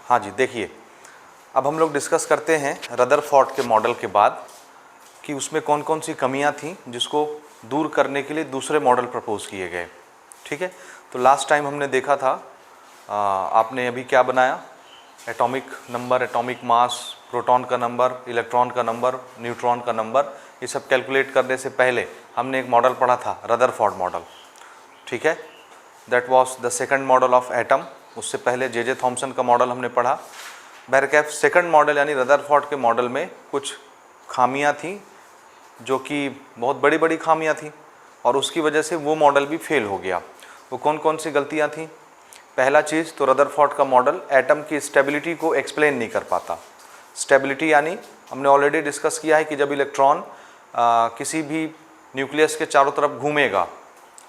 हाँ जी, देखिए अब हम लोग डिस्कस करते हैं रदरफोर्ड के मॉडल के बाद कि उसमें कौन कौन सी कमियां थी जिसको दूर करने के लिए दूसरे मॉडल प्रपोज किए गए। ठीक है, तो लास्ट टाइम हमने देखा था आपने अभी क्या बनाया, atomic number, atomic mass, proton का नंबर, इलेक्ट्रॉन का नंबर, न्यूट्रॉन का नंबर, ये सब कैलकुलेट करने से पहले हमने एक मॉडल पढ़ा था रदरफोर्ड मॉडल। ठीक है, that was the second model of atom. उससे पहले जे थॉम्सन का मॉडल हमने पढ़ा। बहरकैफ सेकंड मॉडल यानी रदरफोर्ड के मॉडल में कुछ खामियां थी जो कि बहुत बड़ी बड़ी खामियां थी और उसकी वजह से वो मॉडल भी फेल हो गया। वो कौन कौन सी गलतियां थी? पहला चीज़ तो रदरफोर्ड का मॉडल एटम की स्टेबिलिटी को एक्सप्लेन नहीं कर पाता। स्टेबिलिटी यानी हमने ऑलरेडी डिस्कस किया है कि जब इलेक्ट्रॉन किसी भी न्यूक्लियस के चारों तरफ घूमेगा,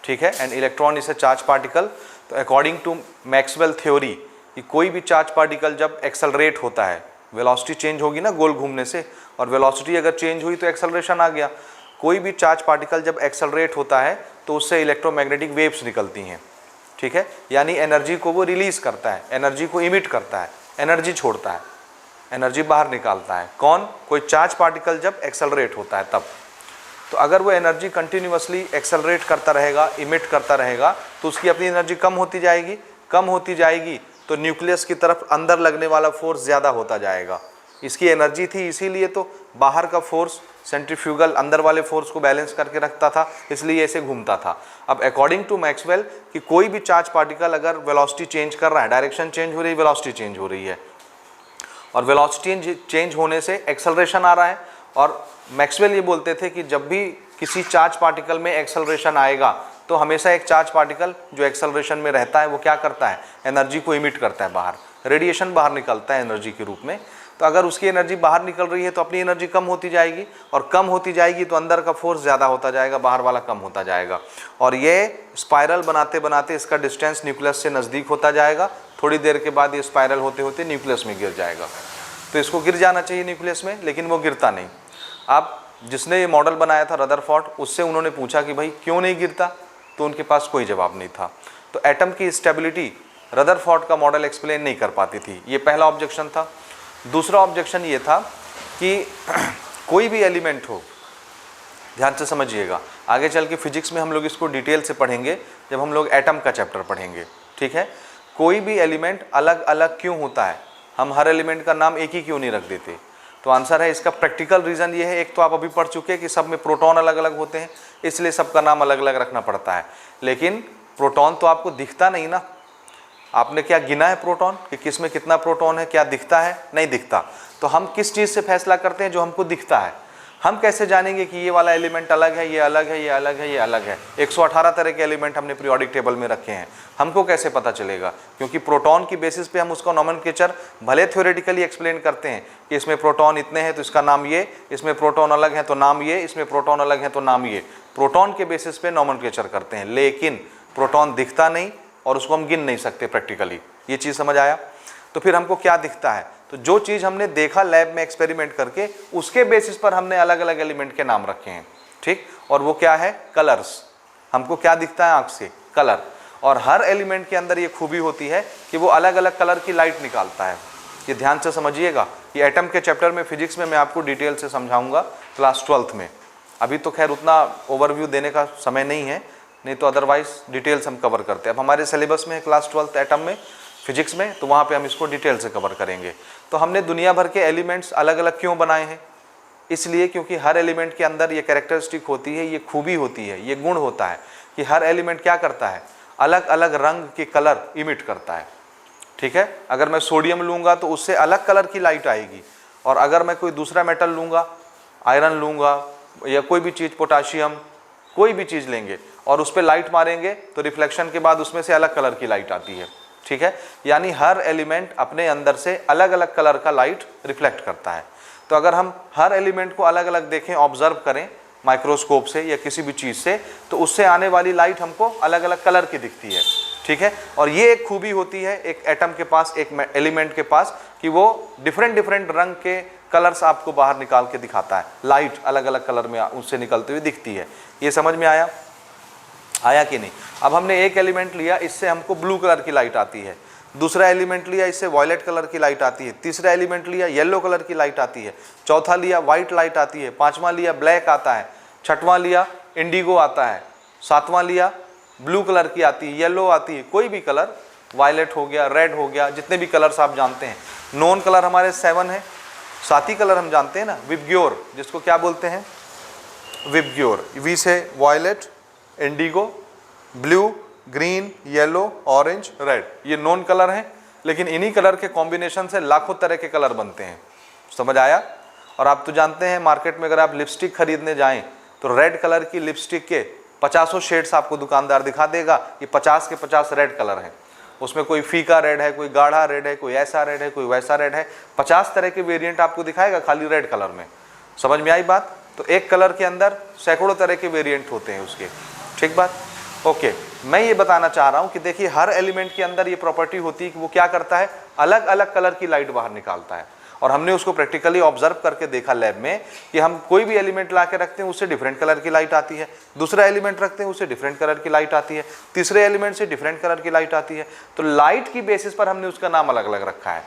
ठीक है, and electron is a charge particle, तो अकॉर्डिंग टू मैक्सवेल थ्योरी कि कोई भी चार्ज पार्टिकल जब एक्सेलरेट होता है, वेलोसिटी चेंज होगी ना गोल घूमने से, और वेलोसिटी अगर चेंज हुई तो एक्सेलरेशन आ गया। कोई भी चार्ज पार्टिकल जब एक्सेलरेट होता है तो उससे इलेक्ट्रोमैग्नेटिक वेव्स निकलती हैं। ठीक है, यानी एनर्जी को वो रिलीज करता है, एनर्जी को इमिट करता है, एनर्जी छोड़ता है, एनर्जी बाहर निकालता है। कौन? कोई चार्ज पार्टिकल जब एक्सेलरेट होता है तब। तो अगर वो एनर्जी कंटिन्यूअसली एक्सेलरेट करता रहेगा, इमिट करता रहेगा, तो उसकी अपनी एनर्जी कम होती जाएगी। कम होती जाएगी तो न्यूक्लियस की तरफ अंदर लगने वाला फोर्स ज़्यादा होता जाएगा। इसकी एनर्जी थी, इसीलिए तो बाहर का फोर्स सेंट्रीफ्यूगल अंदर वाले फोर्स को बैलेंस करके रखता था, इसलिए ऐसे घूमता था। अब अकॉर्डिंग टू मैक्सवेल कि कोई भी चार्ज पार्टिकल अगर वेलोसिटी चेंज कर रहा है, डायरेक्शन चेंज हो रही है, वेलोसिटी चेंज हो रही है, और वेलोसिटी चेंज होने से एक्सेलरेशन आ रहा है, और मैक्सवेल ये बोलते थे कि जब भी किसी चार्ज पार्टिकल में एक्सेलरेशन आएगा तो हमेशा एक चार्ज पार्टिकल जो एक्सेलरेशन में रहता है वो क्या करता है, एनर्जी को इमिट करता है बाहर, रेडिएशन बाहर निकलता है एनर्जी के रूप में। तो अगर उसकी एनर्जी बाहर निकल रही है तो अपनी एनर्जी कम होती जाएगी, और कम होती जाएगी तो अंदर का फोर्स ज़्यादा होता जाएगा, बाहर वाला कम होता जाएगा, और ये स्पाइरल बनाते बनाते इसका डिस्टेंस न्यूक्लियस से नज़दीक होता जाएगा। थोड़ी देर के बाद ये स्पाइरल होते होते न्यूक्लियस में गिर जाएगा। तो इसको गिर जाना चाहिए न्यूक्लियस में, लेकिन वो गिरता नहीं। अब जिसने ये मॉडल बनाया था रदरफोर्ड, उससे उन्होंने पूछा कि भाई क्यों नहीं गिरता, तो उनके पास कोई जवाब नहीं था। तो एटम की स्टेबिलिटी रदरफोर्ड का मॉडल एक्सप्लेन नहीं कर पाती थी, ये पहला ऑब्जेक्शन था। दूसरा ऑब्जेक्शन ये था कि कोई भी एलिमेंट हो, ध्यान से समझिएगा, आगे चल के फिजिक्स में हम लोग इसको डिटेल से पढ़ेंगे जब हम लोग एटम का चैप्टर पढ़ेंगे। ठीक है, कोई भी एलिमेंट अलग अलग क्यों होता है, हम हर एलिमेंट का नाम एक ही क्यों नहीं रख देते? तो आंसर है इसका प्रैक्टिकल रीज़न ये है, एक तो आप अभी पढ़ चुके हैं कि सब में प्रोटॉन अलग अलग होते हैं, इसलिए सबका नाम अलग अलग रखना पड़ता है। लेकिन प्रोटॉन तो आपको दिखता नहीं ना, आपने क्या गिना है प्रोटॉन कि किस में कितना प्रोटॉन है, क्या दिखता है? नहीं दिखता। तो हम किस चीज़ से फैसला करते हैं? जो हमको दिखता है। हम कैसे जानेंगे कि ये वाला एलिमेंट अलग है, ये अलग है, ये अलग है, ये अलग है? 118 तरह के एलिमेंट हमने पीरियोडिक टेबल में रखे हैं, हमको कैसे पता चलेगा? क्योंकि प्रोटॉन की बेसिस पे हम उसका नोमेनक्लेचर भले थ्योरेटिकली एक्सप्लेन करते हैं कि इसमें प्रोटॉन इतने हैं तो इसका नाम ये, इसमें प्रोटॉन अलग है तो नाम ये, इसमें प्रोटॉन अलग है तो नाम ये। प्रोटॉन के बेसिस पे नोमेनक्लेचर करते हैं, लेकिन प्रोटॉन दिखता नहीं और उसको हम गिन नहीं सकते प्रैक्टिकली। ये चीज़ समझ आया? तो फिर हमको क्या दिखता है? तो जो चीज़ हमने देखा लैब में एक्सपेरिमेंट करके, उसके बेसिस पर हमने अलग अलग एलिमेंट के नाम रखे हैं। ठीक, और वो क्या है? कलर्स। हमको क्या दिखता है आँख से? कलर। और हर एलिमेंट के अंदर ये खूबी होती है कि वो अलग अलग कलर की लाइट निकालता है। ये ध्यान से समझिएगा, ये एटम के चैप्टर में फिजिक्स में मैं आपको डिटेल से समझाऊंगा क्लास 12th में। अभी तो खैर उतना ओवरव्यू देने का समय नहीं है, नहीं तो अदरवाइज डिटेल्स हम कवर करते हैं। अब हमारे सिलेबस में है क्लास 12th एटम में, फिजिक्स में, तो वहाँ पे हम इसको डिटेल से कवर करेंगे। तो हमने दुनिया भर के एलिमेंट्स अलग अलग क्यों बनाए हैं? इसलिए क्योंकि हर एलिमेंट के अंदर ये कैरेक्टरिस्टिक होती है, ये खूबी होती है, ये गुण होता है कि हर एलिमेंट क्या करता है? अलग अलग रंग के कलर इमिट करता है। ठीक है, अगर मैं सोडियम लूँगा तो उससे अलग कलर की लाइट आएगी, और अगर मैं कोई दूसरा मेटल लूँगा, आयरन लूँगा या कोई भी चीज़, पोटाशियम, कोई भी चीज़ लेंगे और उस पर लाइट मारेंगे तो रिफ्लेक्शन के बाद उसमें से अलग कलर की लाइट आती है। ठीक है, यानी हर एलिमेंट अपने अंदर से अलग अलग कलर का लाइट रिफ्लेक्ट करता है। तो अगर हम हर एलिमेंट को अलग अलग देखें, ऑब्जर्व करें माइक्रोस्कोप से या किसी भी चीज़ से, तो उससे आने वाली लाइट हमको अलग अलग कलर की दिखती है। ठीक है, और ये एक खूबी होती है एक एटम के पास, एक एलिमेंट के पास, कि वो डिफरेंट डिफरेंट रंग के कलर्स आपको बाहर निकाल के दिखाता है, लाइट अलग अलग कलर में उससे निकलती हुई दिखती है। ये समझ में आया कि नहीं? अब हमने एक एलिमेंट लिया, इससे हमको ब्लू कलर की लाइट आती है, दूसरा एलिमेंट लिया, इससे वॉयलेट कलर की लाइट आती है। तीसरा एलिमेंट लिया, येलो कलर की लाइट आती है। चौथा लिया, वाइट लाइट आती है। पांचवा लिया, ब्लैक आता है। छठवां लिया, इंडिगो आता है। सातवां लिया, ब्लू कलर की आती है, येलो आती है, कोई भी कलर, वायलेट हो गया, रेड हो गया, जितने भी कलर्स आप जानते हैं। नॉन कलर हमारे 7 है। 7 ही कलर हम जानते हैं ना, विबग्योर, जिसको क्या बोलते हैं, विबग्योर। वी से violet, indigo, blue, green, yellow, orange, red, ये नॉन कलर हैं। लेकिन इन्हीं कलर के कॉम्बिनेशन से लाखों तरह के कलर बनते हैं। समझ आया? और आप तो जानते हैं मार्केट में अगर आप लिपस्टिक खरीदने जाएं तो रेड कलर की लिपस्टिक के 50 शेड्स आपको दुकानदार दिखा देगा। ये 50 के 50 रेड कलर हैं। उसमें कोई फीका रेड है, कोई गाढ़ा रेड है, कोई ऐसा रेड है, कोई वैसा रेड है। 50 तरह के वेरिएंट आपको दिखाएगा खाली रेड कलर में। समझ में आई बात? तो एक कलर के अंदर सैकड़ों तरह के वेरिएंट होते हैं उसके। ठीक बात? ओके, मैं ये बताना चाह रहा हूँ कि देखिए हर एलिमेंट के अंदर ये प्रॉपर्टी होती है कि वो क्या करता है, अलग अलग कलर की लाइट बाहर निकालता है। और हमने उसको प्रैक्टिकली ऑब्जर्व करके देखा लैब में कि हम कोई भी एलिमेंट ला के रखते हैं उससे डिफरेंट कलर की लाइट आती है। दूसरा एलिमेंट रखते हैं उससे डिफरेंट कलर की लाइट आती है। तीसरे एलिमेंट से डिफरेंट कलर की लाइट आती है। तो लाइट की बेसिस पर हमने उसका नाम अलग अलग रखा है।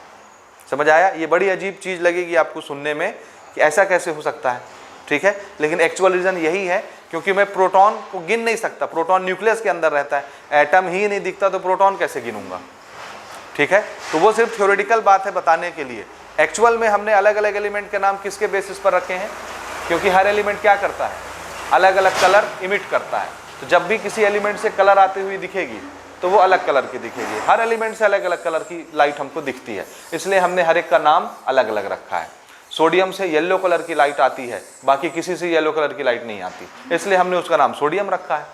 समझ आया? ये बड़ी अजीब चीज़ लगेगी आपको सुनने में कि ऐसा कैसे हो सकता है, ठीक है, लेकिन एक्चुअल रीज़न यही है क्योंकि मैं प्रोटॉन को गिन नहीं सकता। प्रोटॉन न्यूक्लियस के अंदर रहता है, एटम ही नहीं दिखता तो प्रोटॉन कैसे गिनूंगा? ठीक है, तो वो सिर्फ थ्योरेटिकल बात है बताने के लिए। एक्चुअल में हमने अलग अलग एलिमेंट के नाम किसके बेसिस पर रखे हैं? क्योंकि हर एलिमेंट क्या करता है, अलग अलग कलर इमिट करता है। तो जब भी किसी एलिमेंट से कलर आती हुई दिखेगी तो वो अलग कलर की दिखेगी। हर एलिमेंट से अलग अलग कलर की लाइट हमको दिखती है, इसलिए हमने हर एक का नाम अलग अलग रखा है। सोडियम से येलो कलर की लाइट आती है, बाकी किसी से येलो कलर की लाइट नहीं आती, इसलिए हमने उसका नाम सोडियम रखा है।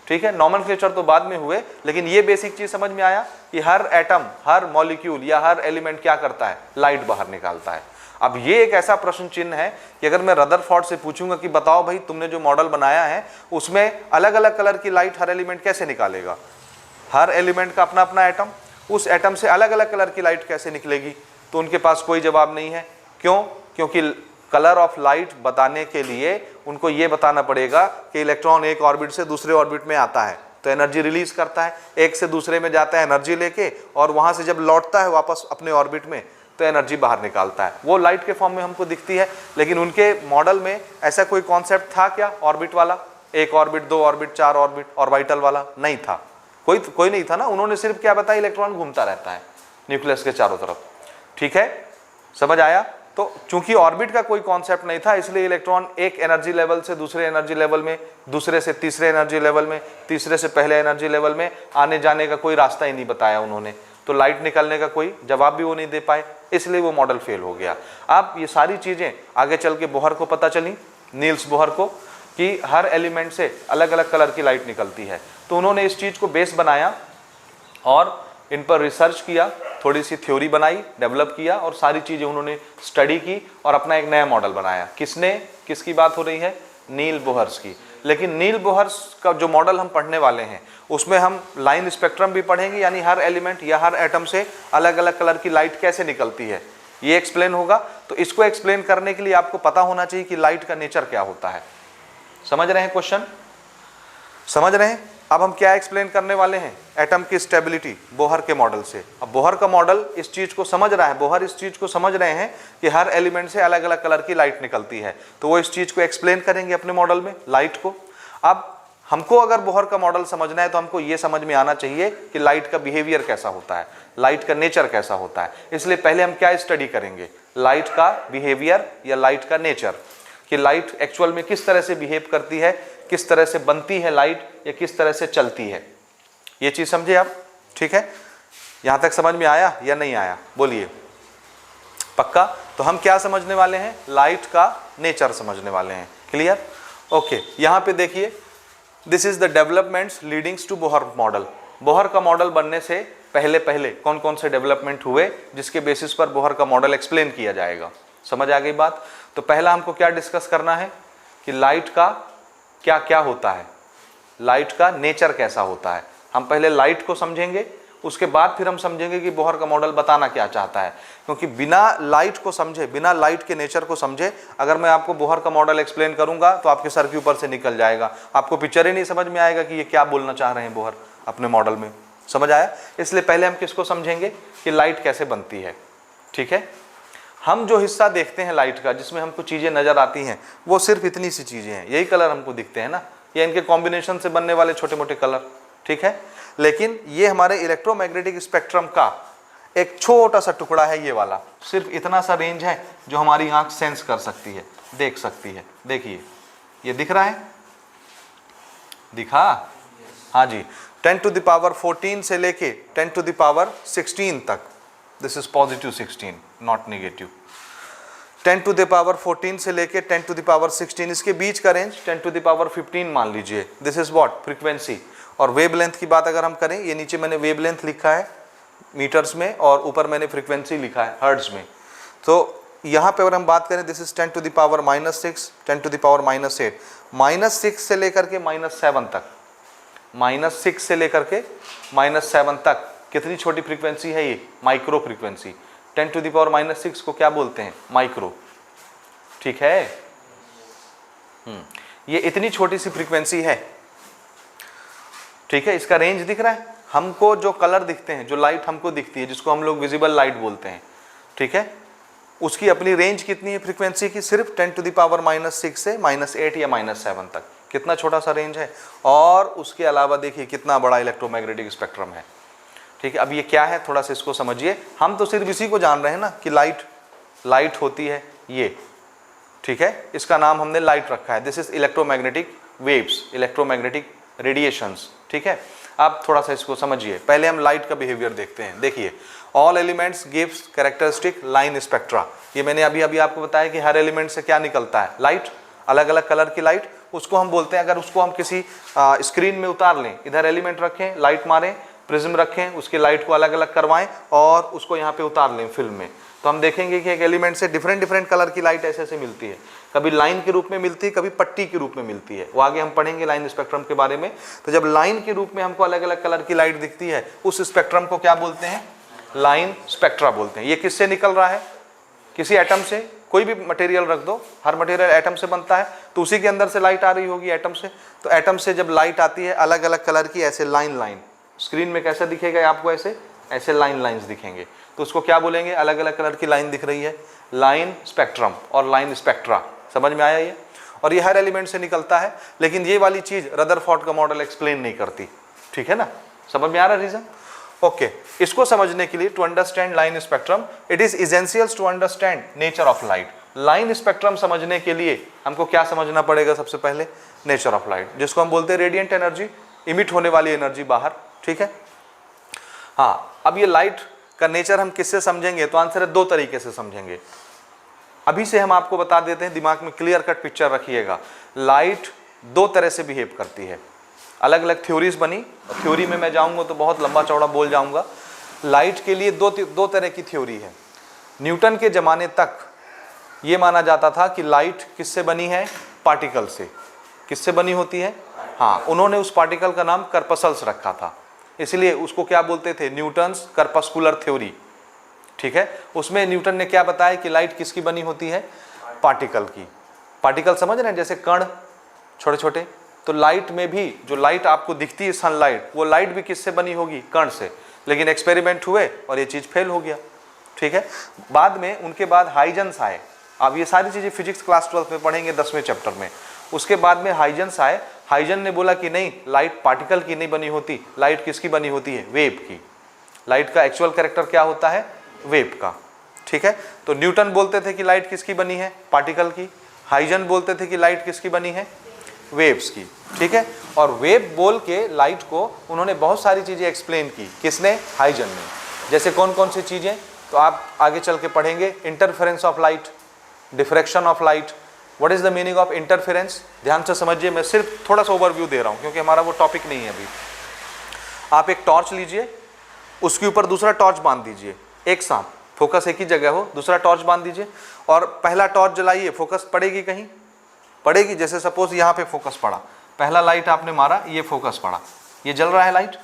ठीक है, नॉमेनक्लेचर तो बाद में हुए, लेकिन ये बेसिक चीज समझ में आया कि हर एटम, हर मॉलिक्यूल या हर एलिमेंट क्या करता है, लाइट बाहर निकालता है। अब ये एक ऐसा प्रश्न चिन्ह है कि अगर मैं रदरफोर्ड से पूछूंगा कि बताओ भाई तुमने जो मॉडल बनाया है उसमें अलग अलग कलर की लाइट हर एलिमेंट कैसे निकालेगा? हर एलिमेंट का अपना अपना एटम, उस एटम से अलग अलग कलर की लाइट कैसे निकलेगी? तो उनके पास कोई जवाब नहीं है। क्यों? क्योंकि कलर ऑफ लाइट बताने के लिए उनको ये बताना पड़ेगा कि इलेक्ट्रॉन एक ऑर्बिट से दूसरे ऑर्बिट में आता है तो एनर्जी रिलीज करता है, एक से दूसरे में जाता है एनर्जी लेके, और वहां से जब लौटता है वापस अपने ऑर्बिट में तो एनर्जी बाहर निकालता है। वो लाइट के फॉर्म में हमको दिखती है। लेकिन उनके मॉडल में ऐसा कोई कॉन्सेप्ट था क्या ऑर्बिट वाला? एक ऑर्बिट, दो ऑर्बिट, चार ऑर्बिट, ऑर्बिटल वाला नहीं था। कोई नहीं था ना। उन्होंने सिर्फ क्या बताया, इलेक्ट्रॉन घूमता रहता है न्यूक्लियस के चारों तरफ। ठीक है, समझ आया? तो चूंकि ऑर्बिट का कोई कॉन्सेप्ट नहीं था, इसलिए इलेक्ट्रॉन एक एनर्जी लेवल से दूसरे एनर्जी लेवल में, दूसरे से तीसरे एनर्जी लेवल में, तीसरे से पहले एनर्जी लेवल में आने जाने का कोई रास्ता ही नहीं बताया उन्होंने। तो लाइट निकलने का कोई जवाब भी वो नहीं दे पाए, इसलिए वो मॉडल फेल हो गया। अब ये सारी चीजें आगे चल के बोहर को पता चली, नील्स बोहर को, कि हर एलिमेंट से अलग अलग कलर की लाइट निकलती है। तो उन्होंने इस चीज को बेस बनाया और इन पर रिसर्च किया, थोड़ी सी थ्योरी बनाई, डेवलप किया और सारी चीज़ें उन्होंने स्टडी की और अपना एक नया मॉडल बनाया। किसकी बात हो रही है? नील बोहर्स की। लेकिन नील बोहर्स का जो मॉडल हम पढ़ने वाले हैं उसमें हम लाइन स्पेक्ट्रम भी पढ़ेंगे, यानी हर एलिमेंट या हर एटम से अलग अलग कलर की लाइट कैसे निकलती है ये एक्सप्लेन होगा। तो इसको एक्सप्लेन करने के लिए आपको पता होना चाहिए कि लाइट का नेचर क्या होता है। समझ रहे हैं क्वेश्चन? समझ रहे हैं? अब हम क्या एक्सप्लेन करने वाले हैं? एटम की स्टेबिलिटी बोहर के मॉडल से। अब बोहर का मॉडल इस चीज को समझ रहा है, बोहर इस चीज को समझ रहे हैं कि हर एलिमेंट से अलग अलग कलर की लाइट निकलती है, तो वो इस चीज को एक्सप्लेन करेंगे अपने मॉडल में, लाइट को। अब हमको अगर बोहर का मॉडल समझना है तो हमको ये समझ में आना चाहिए कि लाइट का बिहेवियर कैसा होता है, लाइट का नेचर कैसा होता है। इसलिए पहले हम क्या स्टडी करेंगे? लाइट का बिहेवियर या लाइट का नेचर, कि लाइट एक्चुअल में किस तरह से बिहेव करती है, किस तरह से बनती है लाइट, या किस तरह से चलती है। ये चीज समझे आप? ठीक है, यहां तक समझ में आया या नहीं आया? बोलिए, पक्का? तो हम क्या समझने वाले हैं? लाइट का नेचर समझने वाले हैं। क्लियर? ओके, यहां पे देखिए, this is the developments leadings to Bohr model. Bohr का मॉडल बनने से पहले कौन कौन से डेवलपमेंट हुए जिसके बेसिस पर बोहर का मॉडल एक्सप्लेन किया जाएगा। समझ आ गई बात? तो पहला हमको क्या डिस्कस करना है कि लाइट का क्या क्या होता है, लाइट का नेचर कैसा होता है। हम पहले लाइट को समझेंगे, उसके बाद फिर हम समझेंगे कि बोहर का मॉडल बताना क्या चाहता है। क्योंकि बिना लाइट को समझे, बिना लाइट के नेचर को समझे अगर मैं आपको बोहर का मॉडल एक्सप्लेन करूंगा तो आपके सर के ऊपर से निकल जाएगा, आपको पिक्चर ही नहीं समझ में आएगा कि ये क्या बोलना चाह रहे हैं बोहर अपने मॉडल में। समझ आया? इसलिए पहले हम किसको समझेंगे कि लाइट कैसे बनती है। ठीक है, हम जो हिस्सा देखते हैं लाइट का जिसमें हमको चीज़ें नज़र आती हैं वो सिर्फ इतनी सी चीज़ें हैं, यही कलर हमको दिखते हैं ना, या इनके कॉम्बिनेशन से बनने वाले छोटे मोटे कलर। ठीक है, लेकिन ये हमारे इलेक्ट्रोमैग्नेटिक स्पेक्ट्रम का एक छोटा सा टुकड़ा है, ये वाला सिर्फ इतना सा रेंज है जो हमारी आंख सेंस कर सकती है, देख सकती है। देखिए ये दिख रहा है, दिखा? हाँ जी, 10 to the power 14 से लेके 10 to the power 16 तक, this is positive 16 not negative. 10 to the power 14 से लेके 10 to the power 16, इसके बीच का रेंज 10 to the power 15 मान लीजिए, दिस इज व्हाट, फ्रीक्वेंसी। और वेवलेंथ की बात अगर हम करें, ये नीचे मैंने वेवलेंथ लिखा है मीटर्स में और ऊपर मैंने फ्रीक्वेंसी लिखा है हर्ट्ज में। तो यहाँ पे अगर हम बात करें, this is 10 to the power -6, 10 to the power -8, -6 से लेकर के -7 तक, -6 से लेकर के -7 तक कितनी छोटी फ्रीक्वेंसी है ये, micro frequency. 10 to the power -6 को क्या बोलते हैं, माइक्रो। ठीक है, ये इतनी छोटी सी फ्रीक्वेंसी है। ठीक है, इसका रेंज दिख रहा है हमको, जो कलर दिखते हैं, जो लाइट हमको दिखती है जिसको हम लोग विजिबल लाइट बोलते हैं। ठीक है, उसकी अपनी रेंज कितनी है फ्रीक्वेंसी की, सिर्फ 10 to the power -6 से -8 या -7 तक, कितना छोटा सा रेंज है। और उसके अलावा देखिए कितना बड़ा इलेक्ट्रोमैग्नेटिक स्पेक्ट्रम है। ठीक है, अब ये क्या है थोड़ा सा इसको समझिए। हम तो सिर्फ इसी को जान रहे हैं ना कि लाइट होती है ये। ठीक है, इसका नाम हमने लाइट रखा है, this is electromagnetic waves, electromagnetic radiations. ठीक है, आप थोड़ा सा इसको समझिए। पहले हम लाइट का बिहेवियर देखते हैं। देखिए, all elements gives characteristic line spectra. ये मैंने अभी आपको बताया कि हर एलिमेंट से क्या निकलता है, लाइट, अलग अलग कलर की लाइट, उसको हम बोलते हैं। अगर उसको हम किसी स्क्रीन में उतार लें, इधर एलिमेंट रखें, लाइट मारें, प्रिज्म रखें, उसके लाइट को अलग अलग करवाएं और उसको यहाँ पे उतार लें फिल्म में, तो हम देखेंगे कि एक एलिमेंट से डिफरेंट कलर की लाइट ऐसे मिलती है। कभी लाइन के रूप में मिलती है, कभी पट्टी के रूप में मिलती है। वो आगे हम पढ़ेंगे लाइन स्पेक्ट्रम के बारे में। तो जब लाइन के रूप में हमको अलग अलग कलर की लाइट दिखती है, उस स्पेक्ट्रम को क्या बोलते हैं, लाइन स्पेक्ट्रा बोलते हैं। ये किससे निकल रहा है, किसी एटम से। कोई भी मटेरियल रख दो, हर मटेरियल एटम से बनता है, तो उसी के अंदर से लाइट आ रही होगी एटम से। तो एटम से जब लाइट आती है अलग अलग कलर की, ऐसे लाइन, स्क्रीन में कैसे दिखेगा आपको, ऐसे लाइन्स दिखेंगे, तो उसको क्या बोलेंगे, अलग अलग कलर की लाइन दिख रही है, लाइन स्पेक्ट्रम और लाइन स्पेक्ट्रा। समझ में आया ये? और ये हर एलिमेंट से निकलता है, लेकिन ये वाली चीज रदरफोर्ड का मॉडल एक्सप्लेन नहीं करती। ठीक है ना, समझ में आ रहा है रीजन? ओके, इसको समझने के लिए, to understand line spectrum, it is essential to understand nature of light. Line spectrum समझने के लिए हमको क्या समझना पड़ेगा, सबसे पहले नेचर ऑफ लाइट, जिसको हम बोलते हैं रेडिएंट एनर्जी, इमिट होने वाली एनर्जी बाहर। ठीक है, हाँ, अब ये लाइट का नेचर हम किससे समझेंगे, तो आंसर है 2 तरीके से समझेंगे। अभी से हम आपको बता देते हैं, दिमाग में क्लियर कट पिक्चर रखिएगा। लाइट 2 तरह से बिहेव करती है, अलग अलग थ्योरीज बनी, थ्योरी में मैं जाऊंगा तो बहुत लंबा चौड़ा बोल जाऊंगा। लाइट के लिए दो तरह की थ्योरी है। न्यूटन के ज़माने तक ये माना जाता था कि लाइट किससे बनी है, पार्टिकल से। किससे बनी होती है, हाँ, उन्होंने उस पार्टिकल का नाम करपसल्स रखा था, इसलिए उसको क्या बोलते थे, न्यूटन्स करपस्कुलर थ्योरी। ठीक है, उसमें न्यूटन ने क्या बताया कि लाइट किसकी बनी होती है, पार्टिकल की। पार्टिकल समझ रहे हैं, जैसे कण छोटे छोटे, तो लाइट में भी जो लाइट आपको दिखती है सनलाइट, वो लाइट भी किससे बनी होगी, कण से। लेकिन एक्सपेरिमेंट हुए और ये चीज़ फेल हो गया। ठीक है, बाद में उनके बाद हाइजेंस आए। अब ये सारी चीज़ें फिजिक्स क्लास 12 में पढ़ेंगे 10वें चैप्टर में। उसके बाद में हाइजेंस आए, हाइजन ने बोला कि नहीं, लाइट पार्टिकल की नहीं बनी होती, लाइट किसकी बनी होती है, वेव की। लाइट का एक्चुअल कैरेक्टर क्या होता है, वेव का। ठीक है, तो न्यूटन बोलते थे कि लाइट किसकी बनी है, पार्टिकल की। हाइजन बोलते थे कि लाइट किसकी बनी है, वेव्स की। ठीक है, और वेव बोल के लाइट को उन्होंने बहुत सारी चीज़ें एक्सप्लेन की। किसने, हाइजन ने। जैसे कौन कौन सी चीज़ें, तो आप आगे चल के पढ़ेंगे। Interference of light, diffraction of light. What is the meaning of interference, ध्यान से समझिए, मैं सिर्फ थोड़ा सा ओवरव्यू दे रहा हूँ क्योंकि हमारा वो टॉपिक नहीं है अभी। आप एक टॉर्च लीजिए, उसके ऊपर दूसरा टॉर्च बांध दीजिए, एक साथ, फोकस एक ही जगह हो, दूसरा टॉर्च बांध दीजिए और पहला टॉर्च जलाइए, फोकस पड़ेगी कहीं, पड़ेगी। जैसे सपोज यहाँ पे फोकस पड़ा, पहला लाइट आपने मारा, ये फोकस पड़ा, ये जल रहा है लाइट।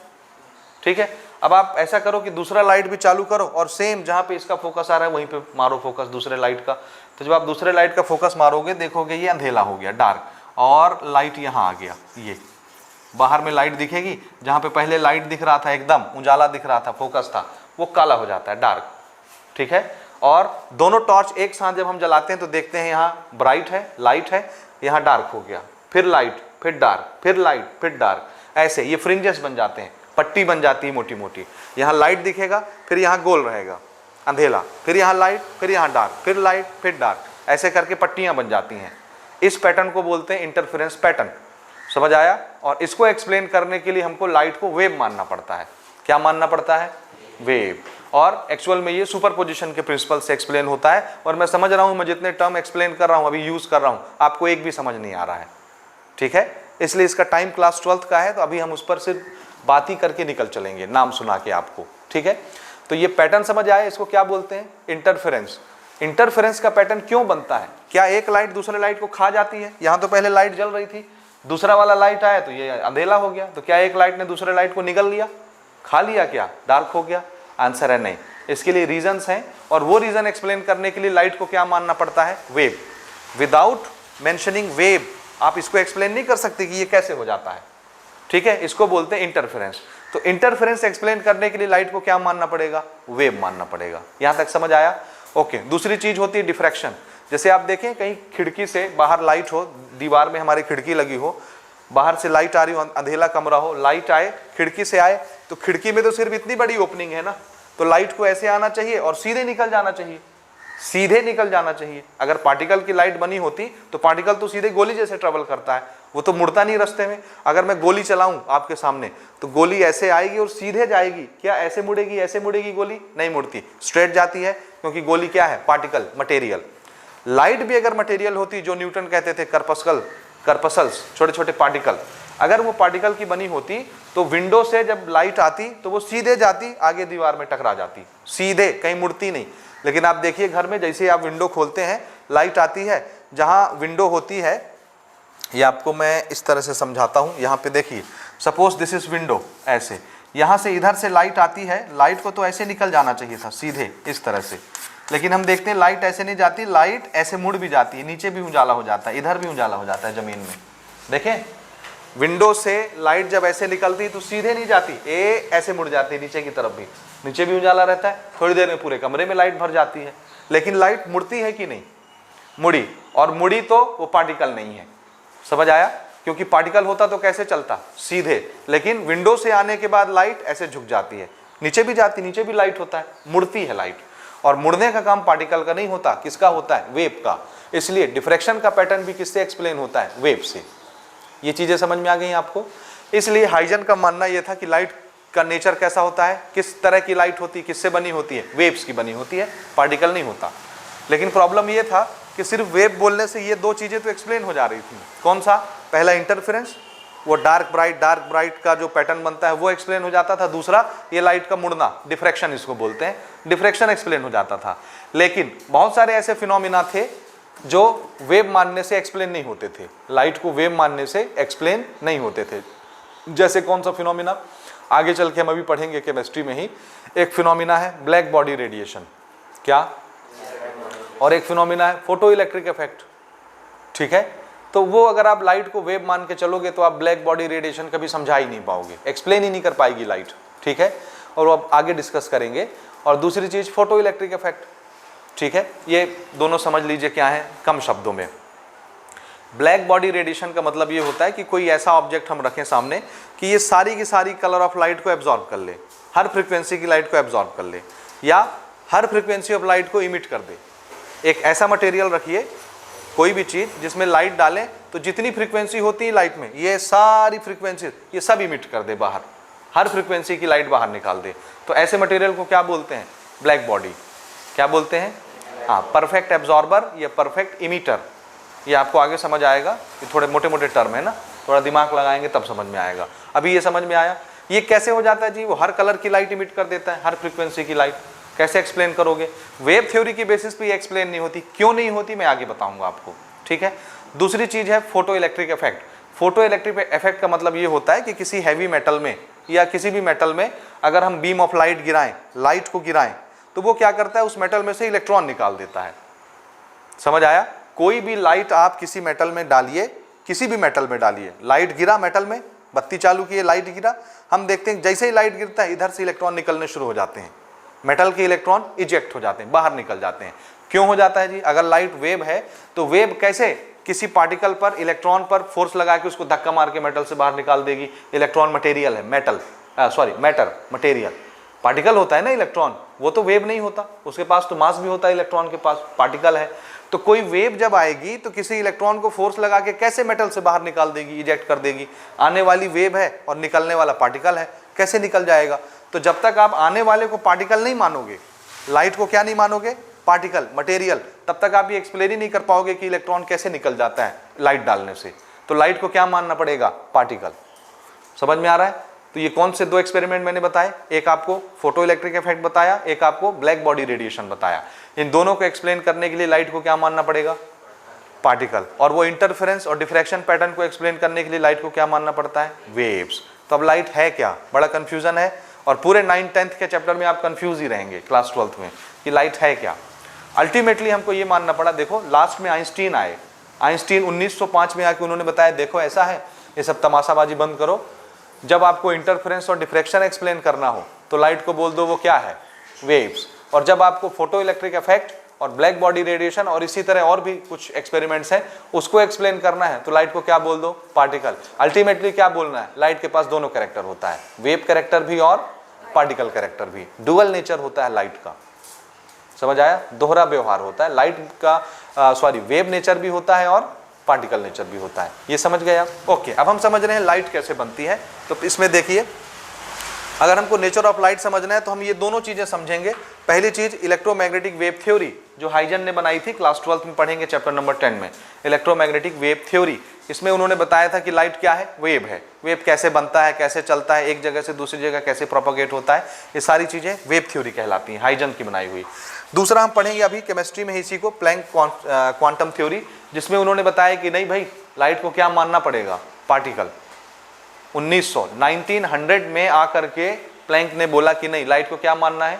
ठीक है, अब आप ऐसा करो कि दूसरा लाइट भी चालू करो और सेम जहाँ पे इसका फोकस आ रहा है वहीं पे मारो फोकस दूसरे लाइट का। तो जब आप दूसरे लाइट का फोकस मारोगे, देखोगे ये अंधेला हो गया, डार्क, और लाइट यहाँ आ गया, ये बाहर में लाइट दिखेगी, जहाँ पे पहले लाइट दिख रहा था, एकदम उजाला दिख रहा था, फोकस था, वो काला हो जाता है, डार्क। ठीक है, और दोनों टॉर्च एक साथ जब हम जलाते हैं तो देखते हैं यहाँ ब्राइट है, लाइट है, यहाँ डार्क हो गया, फिर लाइट, फिर डार्क, फिर लाइट, फिर डार्क, ऐसे ये फ्रिंजेस बन जाते हैं, पट्टी बन जाती है मोटी मोटी। यहाँ लाइट दिखेगा, फिर यहाँ गोल रहेगा अंधेला, फिर यहाँ लाइट, फिर यहाँ डार्क, फिर लाइट, फिर डार्क, ऐसे करके पट्टियाँ बन जाती हैं। इस पैटर्न को बोलते हैं इंटरफेरेंस पैटर्न। समझ आया? और इसको एक्सप्लेन करने के लिए हमको लाइट को वेव मानना पड़ता है। क्या मानना पड़ता है? वेव। और एक्चुअल में ये सुपरपोजिशन के प्रिंसिपल से एक्सप्लेन होता है। और मैं समझ रहा हूँ, मैं जितने टर्म एक्सप्लेन कर रहा हूँ, अभी यूज कर रहा हूँ, आपको एक भी समझ नहीं आ रहा है। ठीक है, इसलिए इसका टाइम क्लास 12th का है, तो अभी हम उस पर सिर्फ बात ही करके निकल चलेंगे, नाम सुना के आपको। ठीक है, तो ये पैटर्न समझ आया, इसको क्या बोलते हैं? इंटरफेरेंस। इंटरफेरेंस का पैटर्न क्यों बनता है? क्या एक लाइट दूसरे लाइट को खा जाती है? यहाँ तो पहले लाइट जल रही थी, दूसरा वाला लाइट आया तो ये अंधेला हो गया, तो क्या एक लाइट ने दूसरे लाइट को निगल लिया, खा लिया, क्या डार्क हो गया? आंसर है नहीं। इसके लिए रीजंस हैं, और वो रीजन एक्सप्लेन करने के लिए लाइट को क्या मानना पड़ता है? वेव। विदाउट मेंशनिंग वेव आप इसको एक्सप्लेन नहीं कर सकते कि ये कैसे हो जाता है। ठीक है, इसको बोलते हैं इंटरफेरेंस। तो इंटरफेरेंस एक्सप्लेन करने के लिए लाइट को क्या मानना पड़ेगा? वेव मानना पड़ेगा। यहां तक समझ आया? ओके। दूसरी चीज होती है डिफ्रैक्शन। जैसे आप देखें, कहीं खिड़की से बाहर लाइट हो, दीवार में हमारी खिड़की लगी हो, बाहर से लाइट आ रही हो, अंधेला कमरा हो, लाइट आए, खिड़की से आए, तो खिड़की में तो सिर्फ इतनी बड़ी ओपनिंग है ना, तो लाइट को ऐसे आना चाहिए और सीधे निकल जाना चाहिए, सीधे निकल जाना चाहिए। अगर पार्टिकल की लाइट बनी होती तो पार्टिकल तो सीधे गोली जैसे ट्रेवल करता है, वो तो मुड़ता नहीं रास्ते में। अगर मैं गोली चलाऊं आपके सामने तो गोली ऐसे आएगी और सीधे जाएगी, क्या ऐसे मुड़ेगी, ऐसे मुड़ेगी? गोली नहीं मुड़ती, स्ट्रेट जाती है, क्योंकि गोली क्या है? Particle, material. लाइट भी अगर मटेरियल होती, जो न्यूटन कहते थे करपसल्स, छोटे छोटे पार्टिकल, अगर वो पार्टिकल की बनी होती तो विंडो से जब लाइट आती तो वो सीधे जाती, आगे दीवार में टकरा जाती, सीधे, कहीं मुड़ती नहीं। लेकिन आप देखिए घर में, जैसे आप विंडो खोलते हैं, लाइट आती है, जहां विंडो होती है, ये आपको मैं इस तरह से समझाता हूं। यहाँ पे देखिए, सपोज दिस इज विंडो, ऐसे यहाँ से इधर से लाइट आती है, लाइट को तो ऐसे निकल जाना चाहिए था, सीधे इस तरह से, लेकिन हम देखते हैं लाइट ऐसे नहीं जाती, लाइट ऐसे मुड़ भी जाती है, नीचे भी उजाला हो जाता है, इधर भी उजाला हो जाता है जमीन में। देखें, विंडो से लाइट जब ऐसे निकलती तो सीधे नहीं जाती, ऐसे मुड़ जाती है नीचे की तरफ भी, नीचे भी उजाला रहता है, थोड़ी देर में पूरे कमरे में लाइट भर जाती है। लेकिन लाइट मुड़ती है कि नहीं? मुड़ी, और मुड़ी तो वो पार्टिकल नहीं है। समझ आया? क्योंकि पार्टिकल होता तो कैसे चलता? सीधे। लेकिन विंडो से आने के बाद लाइट ऐसे झुक जाती है, नीचे भी जाती, नीचे भी लाइट होता है, मुड़ती है लाइट। और मुड़ने का काम पार्टिकल का नहीं होता, किसका होता है? वेव का। इसलिए डिफ्रैक्शन का पैटर्न भी किससे एक्सप्लेन होता है? वेव से। ये चीजें समझ में आ गई आपको? इसलिए हाइजन का मानना यह था कि लाइट का नेचर कैसा होता है, किस तरह की लाइट होती है, किससे बनी होती है? वेव्स की बनी होती है, पार्टिकल नहीं होता। लेकिन प्रॉब्लम यह था कि सिर्फ वेव बोलने से ये दो चीजें तो एक्सप्लेन हो जा रही थी। कौन सा? पहला इंटरफेरेंस, वो डार्क ब्राइट का जो पैटर्न बनता है वो एक्सप्लेन हो जाता था। दूसरा, ये लाइट का मुड़ना, डिफ्रैक्शन इसको बोलते हैं, डिफ्रैक्शन एक्सप्लेन हो जाता था। लेकिन बहुत सारे ऐसे फिनोमिना थे जो वेव मानने से एक्सप्लेन नहीं होते थे, लाइट को वेव मानने से एक्सप्लेन नहीं होते थे। जैसे कौन सा फिनोमिना? आगे चल के हम अभी पढ़ेंगे केमिस्ट्री में ही। एक फिनोमिना है ब्लैक बॉडी रेडिएशन, क्या? और एक फिनोमिना है फोटो इलेक्ट्रिक इफेक्ट। ठीक है, तो वो अगर आप लाइट को वेव मान के चलोगे तो आप ब्लैक बॉडी रेडिएशन कभी समझा ही नहीं पाओगे, एक्सप्लेन ही नहीं कर पाएगी लाइट। ठीक है, और वो अब आगे डिस्कस करेंगे। और दूसरी चीज फोटो इलेक्ट्रिक इफेक्ट। ठीक है, ये दोनों समझ लीजिए क्या है कम शब्दों में। ब्लैक बॉडी रेडिएशन का मतलब ये होता है कि कोई ऐसा ऑब्जेक्ट हम रखें सामने कि ये सारी की सारी कलर ऑफ लाइट को एब्जॉर्ब कर ले, हर फ्रीक्वेंसी की लाइट को एब्जॉर्ब कर ले, या हर फ्रीक्वेंसी ऑफ लाइट को इमिट कर दे। एक ऐसा मटेरियल रखिए, कोई भी चीज जिसमें लाइट डालें तो जितनी फ्रीक्वेंसी होती है लाइट में, ये सारी फ्रीक्वेंसी ये सब इमिट कर दे बाहर, हर फ्रीक्वेंसी की लाइट बाहर निकाल दे। तो ऐसे मटेरियल को क्या बोलते हैं? Black body. क्या बोलते हैं? हाँ, परफेक्ट एब्जॉर्बर या परफेक्ट इमीटर। ये आपको आगे समझ आएगा, ये थोड़े मोटे मोटे टर्म है ना, थोड़ा दिमाग लगाएंगे तब समझ में आएगा। अभी ये समझ में आया ये कैसे हो जाता है जी? वो हर कलर की लाइट इमिट कर देता है, हर फ्रीक्वेंसी की लाइट। कैसे एक्सप्लेन करोगे? वेव थ्योरी की बेसिस पे एक्सप्लेन नहीं होती। क्यों नहीं होती मैं आगे बताऊंगा आपको। ठीक है, दूसरी चीज है photo electric effect. Photo electric effect का मतलब ये होता है कि किसी हैवी मेटल में या किसी भी मेटल में अगर हम बीम ऑफ लाइट गिराएं, लाइट को गिराएं, तो वो क्या करता है? उस मेटल में से इलेक्ट्रॉन निकाल देता है। समझ आया? कोई भी लाइट आप किसी मेटल में डालिए, किसी भी मेटल में डालिए, लाइट गिरा मेटल में, बत्ती चालू की, लाइट गिरा, हम देखते हैं जैसे ही लाइट गिरता है इधर से इलेक्ट्रॉन निकलने शुरू हो जाते हैं, मेटल के इलेक्ट्रॉन इजेक्ट हो जाते हैं, बाहर निकल जाते हैं। क्यों हो जाता है जी? अगर लाइट वेव है तो वेव कैसे किसी पार्टिकल पर, इलेक्ट्रॉन पर फोर्स लगा के उसको धक्का मार के मेटल से बाहर निकाल देगी। इलेक्ट्रॉन मटेरियल है, मैटर मटेरियल, पार्टिकल होता है ना इलेक्ट्रॉन, वो तो वेव नहीं होता, उसके पास तो मास भी होता है, इलेक्ट्रॉन के पास पार्टिकल है। तो कोई वेव जब आएगी तो किसी इलेक्ट्रॉन को फोर्स लगा के कैसे मेटल से बाहर निकाल देगी, इजेक्ट कर देगी। आने वाली वेव है और निकलने वाला पार्टिकल है, कैसे निकल जाएगा? तो जब तक आप आने वाले को पार्टिकल नहीं मानोगे, लाइट को क्या नहीं मानोगे, पार्टिकल मटेरियल, तब तक आप ये एक्सप्लेन ही नहीं कर पाओगे कि इलेक्ट्रॉन कैसे निकल जाता है लाइट डालने से। तो लाइट को क्या मानना पड़ेगा, पार्टिकल। समझ में आ रहा है? तो ये कौन से दो एक्सपेरिमेंट मैंने बताए, एक आपको फोटो इलेक्ट्रिक इफेक्ट बताया, एक आपको ब्लैक बॉडी रेडिएशन बताया। इन दोनों को एक्सप्लेन करने के लिए लाइट को क्या मानना पड़ेगा, पार्टिकल। और वो इंटरफेरेंस और डिफ्रैक्शन पैटर्न को एक्सप्लेन करने के लिए लाइट को क्या मानना पड़ता है, वेव्स। तो अब लाइट है क्या, बड़ा कंफ्यूजन है, और पूरे 9th-10th के चैप्टर में आप कंफ्यूज ही रहेंगे क्लास 12th में कि लाइट है क्या। अल्टीमेटली हमको ये मानना पड़ा, देखो लास्ट में आइंस्टीन आए, आइंस्टीन 1905 में आके उन्होंने बताया देखो ऐसा है, ये सब तमाशाबाजी बंद करो, जब आपको इंटरफेरेंस और डिफ्रैक्शन एक्सप्लेन करना हो तो लाइट को बोल दो वो क्या है, वेव्स। और जब आपको फोटो इलेक्ट्रिक इफेक्ट और ब्लैक बॉडी रेडिएशन और इसी तरह और भी कुछ एक्सपेरिमेंट्स हैं उसको एक्सप्लेन करना है तो लाइट को क्या बोल दो, पार्टिकल। अल्टीमेटली क्या बोलना है, लाइट के पास दोनों कैरेक्टर होता है, वेव कैरेक्टर भी और पार्टिकल कैरेक्टर भी, डुअल नेचर होता है लाइट का। समझ आया? दोहरा व्यवहार होता है लाइट का, वेव नेचर भी होता है और पार्टिकल नेचर भी होता है। ये समझ गए आप? ओके, अब हम समझ रहे हैं लाइट कैसे बनती है। तो इसमें देखिए, अगर हमको नेचर ऑफ लाइट समझना है तो हम ये दोनों चीजें समझेंगे। पहली चीज इलेक्ट्रोमैग्नेटिक वेव थ्योरी जो हाइजन ने बनाई थी, क्लास 12th में पढ़ेंगे चैप्टर नंबर 10 में, इलेक्ट्रोमैग्नेटिक वेव थ्योरी। इसमें उन्होंने बताया था कि लाइट क्या है, वेव है। वेव कैसे बनता है, कैसे चलता है, एक जगह से दूसरी जगह कैसे प्रोपोगेट होता है, ये सारी चीजें वेव थ्योरी कहलाती हैं, हाइजन की बनाई हुई। दूसरा हम पढ़ेंगे अभी केमिस्ट्री में इसी को, प्लैंक क्वांटम थ्योरी, जिसमें उन्होंने बताया कि नहीं भाई लाइट को क्या मानना पड़ेगा, पार्टिकल। 1900 में आकर के प्लैंक ने बोला कि नहीं, लाइट को क्या मानना है,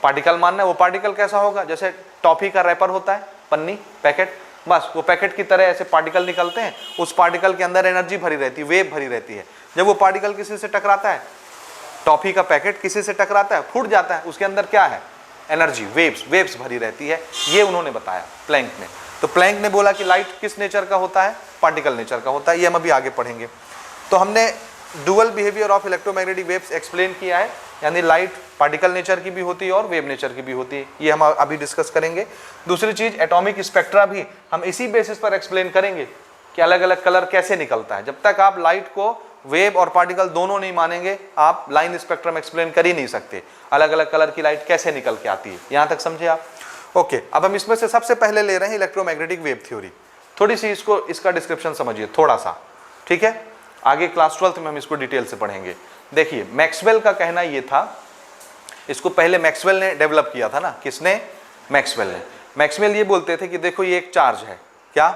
पार्टिकल मानना है। वो पार्टिकल कैसा होगा, जैसे टॉफी का रैपर होता है, पन्नी, पैकेट, बस वो पैकेट की तरह ऐसे पार्टिकल निकलते हैं, उस पार्टिकल के अंदर एनर्जी भरी रहती है, वेव भरी रहती है। जब वो पार्टिकल किसी से टकराता है, टॉफी का पैकेट किसी से टकराता है, फूट जाता है, उसके अंदर क्या है, एनर्जी, वेव्स भरी रहती है। ये उन्होंने बताया प्लैंक ने। तो प्लैंक ने बोला कि लाइट किस नेचर का होता है, पार्टिकल नेचर का होता है। ये हम अभी आगे पढ़ेंगे। तो हमने dual behaviour of electromagnetic waves explain किया है, यानी लाइट पार्टिकल नेचर की भी होती है और वेव नेचर की भी होती है, ये हम अभी डिस्कस करेंगे। दूसरी चीज एटॉमिक स्पेक्ट्रा भी हम इसी बेसिस पर एक्सप्लेन करेंगे कि अलग अलग कलर कैसे निकलता है। जब तक आप लाइट को वेव और पार्टिकल दोनों नहीं मानेंगे, आप लाइन स्पेक्ट्रम एक्सप्लेन कर ही नहीं सकते, अलग अलग कलर की लाइट कैसे निकल के आती है। यहां तक समझे आप? ओके, अब हम इसमें से सबसे पहले ले रहे हैं इलेक्ट्रोमैग्नेटिक वेव थ्योरी। थोड़ी सी इसका डिस्क्रिप्शन समझिए थोड़ा सा, ठीक है? आगे क्लास 12th में हम इसको डिटेल से पढ़ेंगे। देखिए, मैक्सवेल का कहना ये था, इसको पहले मैक्सवेल ने डेवलप किया था ना, किसने, मैक्सवेल ने। मैक्सवेल ये बोलते थे कि देखो ये एक चार्ज है, क्या,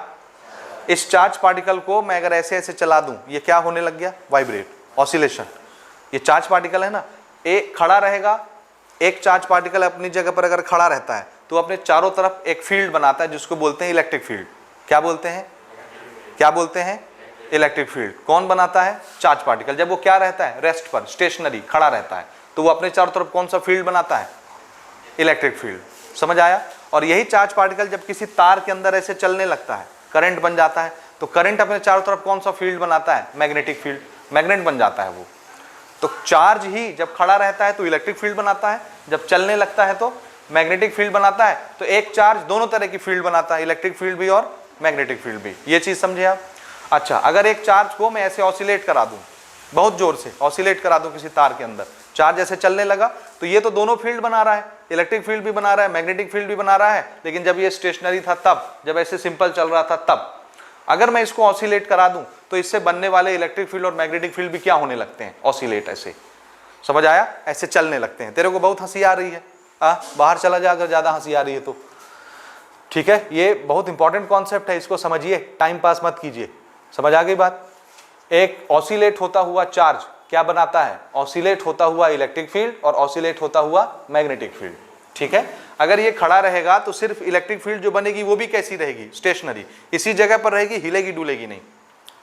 इस चार्ज पार्टिकल को मैं अगर ऐसे ऐसे चला दूं, ये क्या होने लग गया, वाइब्रेट, ऑसिलेशन। ये चार्ज पार्टिकल है ना, एक खड़ा रहेगा, एक चार्ज पार्टिकल अपनी जगह पर अगर खड़ा रहता है तो अपने चारों तरफ एक फील्ड बनाता है जिसको बोलते हैं इलेक्ट्रिक फील्ड। क्या बोलते हैं, क्या बोलते हैं, इलेक्ट्रिक फील्ड। कौन बनाता है, चार्ज पार्टिकल। जब वो क्या रहता है, रेस्ट पर, स्टेशनरी, खड़ा रहता है, तो वो अपने चारों तरफ कौन सा फील्ड बनाता है, इलेक्ट्रिक फील्ड। समझ आया? और यही चार्ज पार्टिकल जब किसी तार के अंदर ऐसे चलने लगता है, करंट बन जाता है, तो करंट अपने चारों तरफ कौन सा फील्ड बनाता है, मैग्नेटिक फील्ड, मैग्नेट बन जाता है वो। तो चार्ज ही जब खड़ा रहता है तो इलेक्ट्रिक फील्ड बनाता है, जब चलने लगता है तो मैग्नेटिक फील्ड बनाता है। तो एक चार्ज दोनों तरह की फील्ड बनाता है, इलेक्ट्रिक फील्ड भी और मैग्नेटिक फील्ड भी। ये चीज समझे आप? अच्छा, अगर एक चार्ज को मैं ऐसे ऑसिलेट करा दूं, बहुत जोर से ऑसिलेट करा दूं किसी तार के अंदर, चार्ज ऐसे चलने लगा, तो ये तो दोनों फील्ड बना रहा है, इलेक्ट्रिक फील्ड भी बना रहा है, मैग्नेटिक फील्ड भी बना रहा है। लेकिन जब ये स्टेशनरी था तब, जब ऐसे सिंपल चल रहा था तब, अगर मैं इसको ऑसिलेट करा दूं तो इससे बनने वाले इलेक्ट्रिक फील्ड और मैग्नेटिक फील्ड भी क्या होने लगते हैं, ऑसिलेट, ऐसे। समझ आया? ऐसे चलने लगते हैं। तेरे को बहुत हंसी आ रही है, बाहर चला जा अगर ज्यादा हंसी आ रही है तो, ठीक है? ये बहुत इंपॉर्टेंट कॉन्सेप्ट है, इसको समझिए, टाइम पास मत कीजिए। समझ आ गई बात? एक ऑसिलेट होता हुआ चार्ज क्या बनाता है, ऑसिलेट होता हुआ इलेक्ट्रिक फील्ड और ऑसिलेट होता हुआ मैग्नेटिक फील्ड, ठीक है? अगर ये खड़ा रहेगा तो सिर्फ इलेक्ट्रिक फील्ड जो बनेगी वो भी कैसी रहेगी, स्टेशनरी, इसी जगह पर रहेगी, हिलेगी डुलेगी नहीं,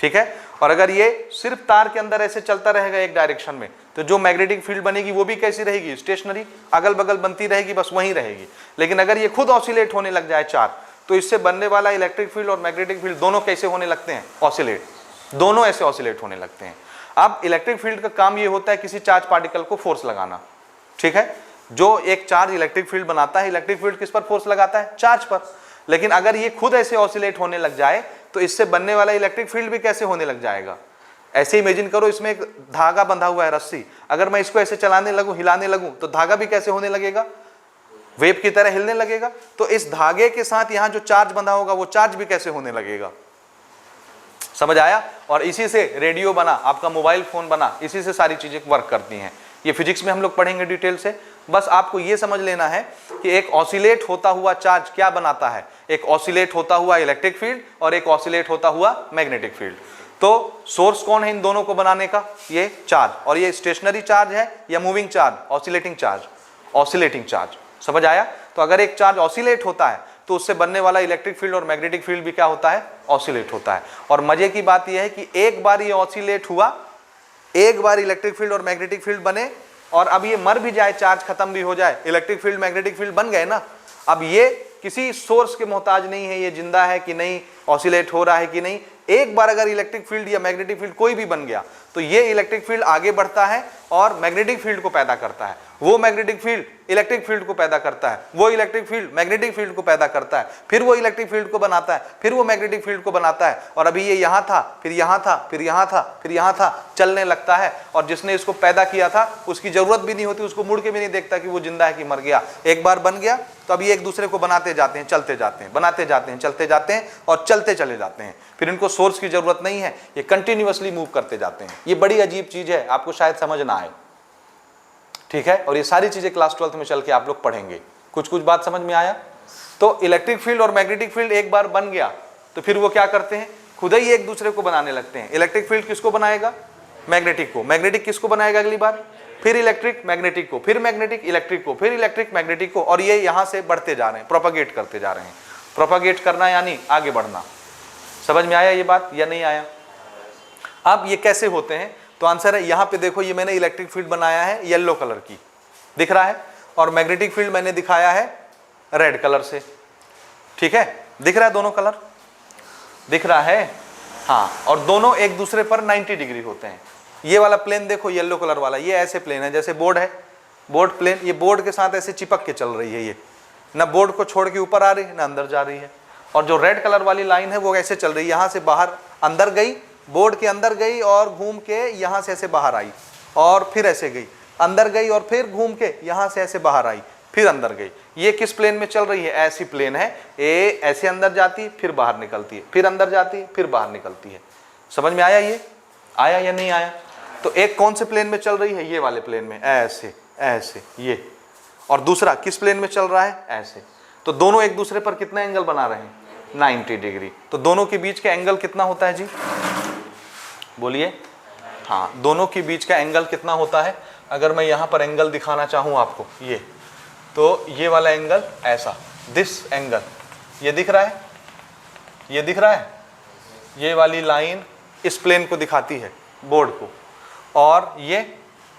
ठीक है। और अगर ये सिर्फ तार के अंदर ऐसे चलता रहेगा एक डायरेक्शन में, तो जो मैग्नेटिक फील्ड बनेगी वो भी कैसी रहेगी, स्टेशनरी, अगल बगल बनती रहेगी, बस वहीं रहेगी। लेकिन अगर ये खुद ऑसिलेट होने लग जाए चार्ज, तो इससे बनने वाला इलेक्ट्रिक फील्ड और मैग्नेटिक फील्ड दोनों कैसे होने लगते हैं, ऑसिलेट, दोनों ऐसे ऑसिलेट होने लगते हैं। अब इलेक्ट्रिक फील्ड का काम ये होता है किसी चार्ज पार्टिकल को फोर्स लगाना, ठीक है। जो एक चार्ज इलेक्ट्रिक फील्ड बनाता है, इलेक्ट्रिक फील्ड किस पर फोर्स लगाता है, चार्ज पर। लेकिन अगर ये खुद ऐसे ऑसिलेट होने लग जाए तो इससे बनने वाला इलेक्ट्रिक फील्ड भी कैसे होने लग जाएगा। ऐसे इमेजिन करो, इसमें एक धागा बंधा हुआ है, रस्सी, अगर मैं इसको ऐसे चलाने लगूं, हिलाने लगूं, तो धागा भी कैसे होने लगेगा, वेव की तरह हिलने लगेगा। तो इस धागे के साथ यहां जो चार्ज बंधा होगा वो चार्ज भी कैसे होने लगेगा, समझ आया। और इसी से रेडियो बना, आपका मोबाइल फोन बना, इसी से सारी चीजें वर्क करती हैं। ये फिजिक्स में हम लोग पढ़ेंगे डिटेल से। बस आपको ये समझ लेना है कि एक ऑसिलेट होता हुआ चार्ज क्या बनाता है, एक ऑसिलेट होता हुआ इलेक्ट्रिक फील्ड और एक ऑसिलेट होता हुआ मैग्नेटिक फील्ड। तो सोर्स कौन है इन दोनों को बनाने का, ये चार्ज। और ये स्टेशनरी चार्ज है या moving charge, oscillating charge, oscillating charge, समझ आया। तो अगर एक चार्ज ऑसिलेट होता है तो उससे बनने वाला इलेक्ट्रिक फील्ड और मैग्नेटिक फील्ड भी क्या होता है, ऑसिलेट होता है। और मजे की बात यह है कि एक बार ये ऑसिलेट हुआ, एक बार इलेक्ट्रिक फील्ड और मैग्नेटिक फील्ड बने, और अब ये मर भी जाए, चार्ज खत्म भी हो जाए, इलेक्ट्रिक फील्ड मैग्नेटिक फील्ड बन गए ना। अब ये किसी सोर्स के मोहताज नहीं है, ये जिंदा है कि नहीं, ऑसिलेट हो रहा है कि नहीं। एक बार अगर इलेक्ट्रिक फील्ड या मैग्नेटिक फील्ड कोई भी बन गया तो ये इलेक्ट्रिक फील्ड आगे बढ़ता है और मैग्नेटिक फील्ड को पैदा करता है, वो मैग्नेटिक फील्ड इलेक्ट्रिक फील्ड को पैदा करता है, वो इलेक्ट्रिक फील्ड मैग्नेटिक फील्ड को पैदा करता है, फिर वो इलेक्ट्रिक फील्ड को बनाता है, फिर वो मैग्नेटिक फील्ड को बनाता है। और अभी ये यहाँ था, फिर यहाँ था, फिर यहाँ था, फिर यहाँ था, चलने लगता है। और जिसने इसको पैदा किया था उसकी जरूरत भी नहीं होती, उसको मुड़ के भी नहीं देखता कि वो जिंदा है कि मर गया। एक बार बन गया तो अभी एक दूसरे को बनाते जाते हैं, चलते जाते हैं, बनाते जाते हैं, चलते जाते हैं और चलते चले जाते हैं। फिर इनको सोर्स की जरूरत नहीं है, ये कंटिन्यूअसली मूव करते जाते हैं। ये बड़ी अजीब चीज है, आपको शायद समझ ना आए, ठीक है। और ये सारी चीजें क्लास 12th में चल के आप लोग पढ़ेंगे। कुछ कुछ बात समझ में आया। तो इलेक्ट्रिक फील्ड और मैग्नेटिक फील्ड एक बार बन गया तो फिर वो क्या करते हैं, खुद ही एक दूसरे को बनाने लगते हैं। इलेक्ट्रिक फील्ड किसको बनाएगा, मैग्नेटिक को, मैग्नेटिक किसको बनाएगा अगली बार, फिर इलेक्ट्रिक मैग्नेटिक को, फिर मैग्नेटिक इलेक्ट्रिक को, फिर इलेक्ट्रिक मैग्नेटिक को। और ये यहां से बढ़ते जा रहे हैं, प्रोपागेट करते जा रहे हैं। प्रोपागेट करना यानी आगे बढ़ना। समझ में आया ये बात या नहीं आया। अब ये कैसे होते हैं, तो आंसर है यहां पे देखो, ये मैंने इलेक्ट्रिक फील्ड बनाया है येलो कलर की, दिख रहा है, और मैग्नेटिक फील्ड मैंने दिखाया है रेड कलर से, ठीक है। दिख रहा है, दोनों कलर दिख रहा है, हाँ। और दोनों एक दूसरे पर 90 डिग्री होते हैं। ये वाला प्लेन देखो, येलो कलर वाला, ये ऐसे प्लेन है जैसे बोर्ड है, बोर्ड प्लेन, ये बोर्ड के साथ ऐसे चिपक के चल रही है, ये ना बोर्ड को छोड़ के ऊपर आ रही है ना अंदर जा रही है। और जो रेड कलर वाली लाइन है वो ऐसे चल रही है, यहाँ से बाहर अंदर गई, बोर्ड के अंदर गई और घूम के यहाँ से ऐसे बाहर आई, और फिर ऐसे गई, अंदर गई और फिर घूम के यहाँ से ऐसे बाहर आई, फिर अंदर गई। ये किस प्लेन में चल रही है, ऐसी प्लेन है, ए ऐसे अंदर जाती फिर बाहर निकलती है, फिर अंदर जाती फिर बाहर निकलती है। समझ में आया, ये आया या नहीं आया। तो एक कौन से प्लेन में चल रही है, ये वाले प्लेन में, ऐसे ऐसे ये, और दूसरा किस प्लेन में चल रहा है, ऐसे। तो दोनों एक दूसरे पर कितना एंगल बना रहे हैं, 90 डिग्री। तो दोनों के बीच का एंगल कितना होता है जी, बोलिए। हाँ, दोनों के बीच का एंगल कितना होता है। अगर मैं यहाँ पर एंगल दिखाना चाहूँ आपको, ये, तो ये वाला एंगल ऐसा, दिस एंगल, ये दिख रहा है, ये दिख रहा है, ये वाली लाइन इस प्लेन को दिखाती है, बोर्ड को, और ये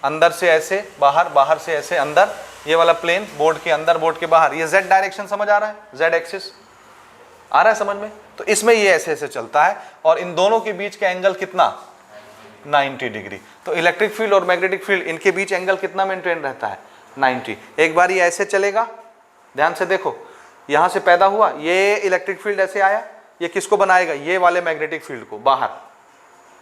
अंदर से ऐसे बाहर, बाहर से ऐसे अंदर, ये वाला प्लेन बोर्ड के अंदर बोर्ड के बाहर। ये z डायरेक्शन समझ आ रहा है, z एक्सिस आ रहा है समझ में। तो इसमें ये ऐसे ऐसे चलता है और इन दोनों के बीच का एंगल कितना, 90 डिग्री। तो इलेक्ट्रिक फील्ड और मैग्नेटिक फील्ड, इनके बीच एंगल कितना मेंटेन रहता है, 90। एक बार ये ऐसे चलेगा, ध्यान से देखो, यहां से पैदा हुआ, ये इलेक्ट्रिक फील्ड ऐसे आया, ये किसको बनाएगा, ये वाले मैग्नेटिक फील्ड को, बाहर।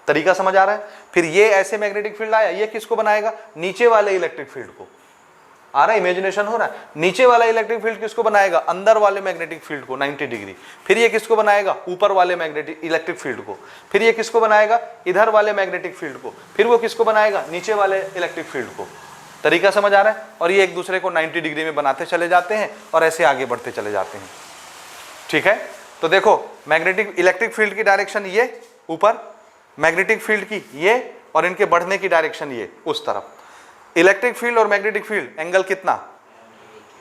तरीका समझ आ रहा है। फिर ये ऐसे मैग्नेटिक फील्ड आया, ये किसको बनाएगा, नीचे वाले इलेक्ट्रिक फील्ड को। आ रहा है, इमेजिनेशन हो रहा है। नीचे वाला इलेक्ट्रिक फील्ड किसको बनाएगा, अंदर वाले मैग्नेटिक फील्ड को, 90 डिग्री। फिर ये किसको बनाएगा, ऊपर वाले मैग्नेटिक इलेक्ट्रिक फील्ड को। फिर ये किसको बनाएगा, इधर वाले मैग्नेटिक फील्ड को। फिर वो किसको बनाएगा, नीचे वाले इलेक्ट्रिक फील्ड को। तरीका समझ आ रहा है। और ये एक दूसरे को 90 डिग्री में बनाते चले जाते हैं और ऐसे आगे बढ़ते चले जाते हैं, ठीक है। तो देखो, मैग्नेटिक इलेक्ट्रिक फील्ड की डायरेक्शन ये ऊपर, मैग्नेटिक फील्ड की ये, और इनके बढ़ने की डायरेक्शन ये उस तरफ। इलेक्ट्रिक फील्ड और मैग्नेटिक फील्ड एंगल कितना,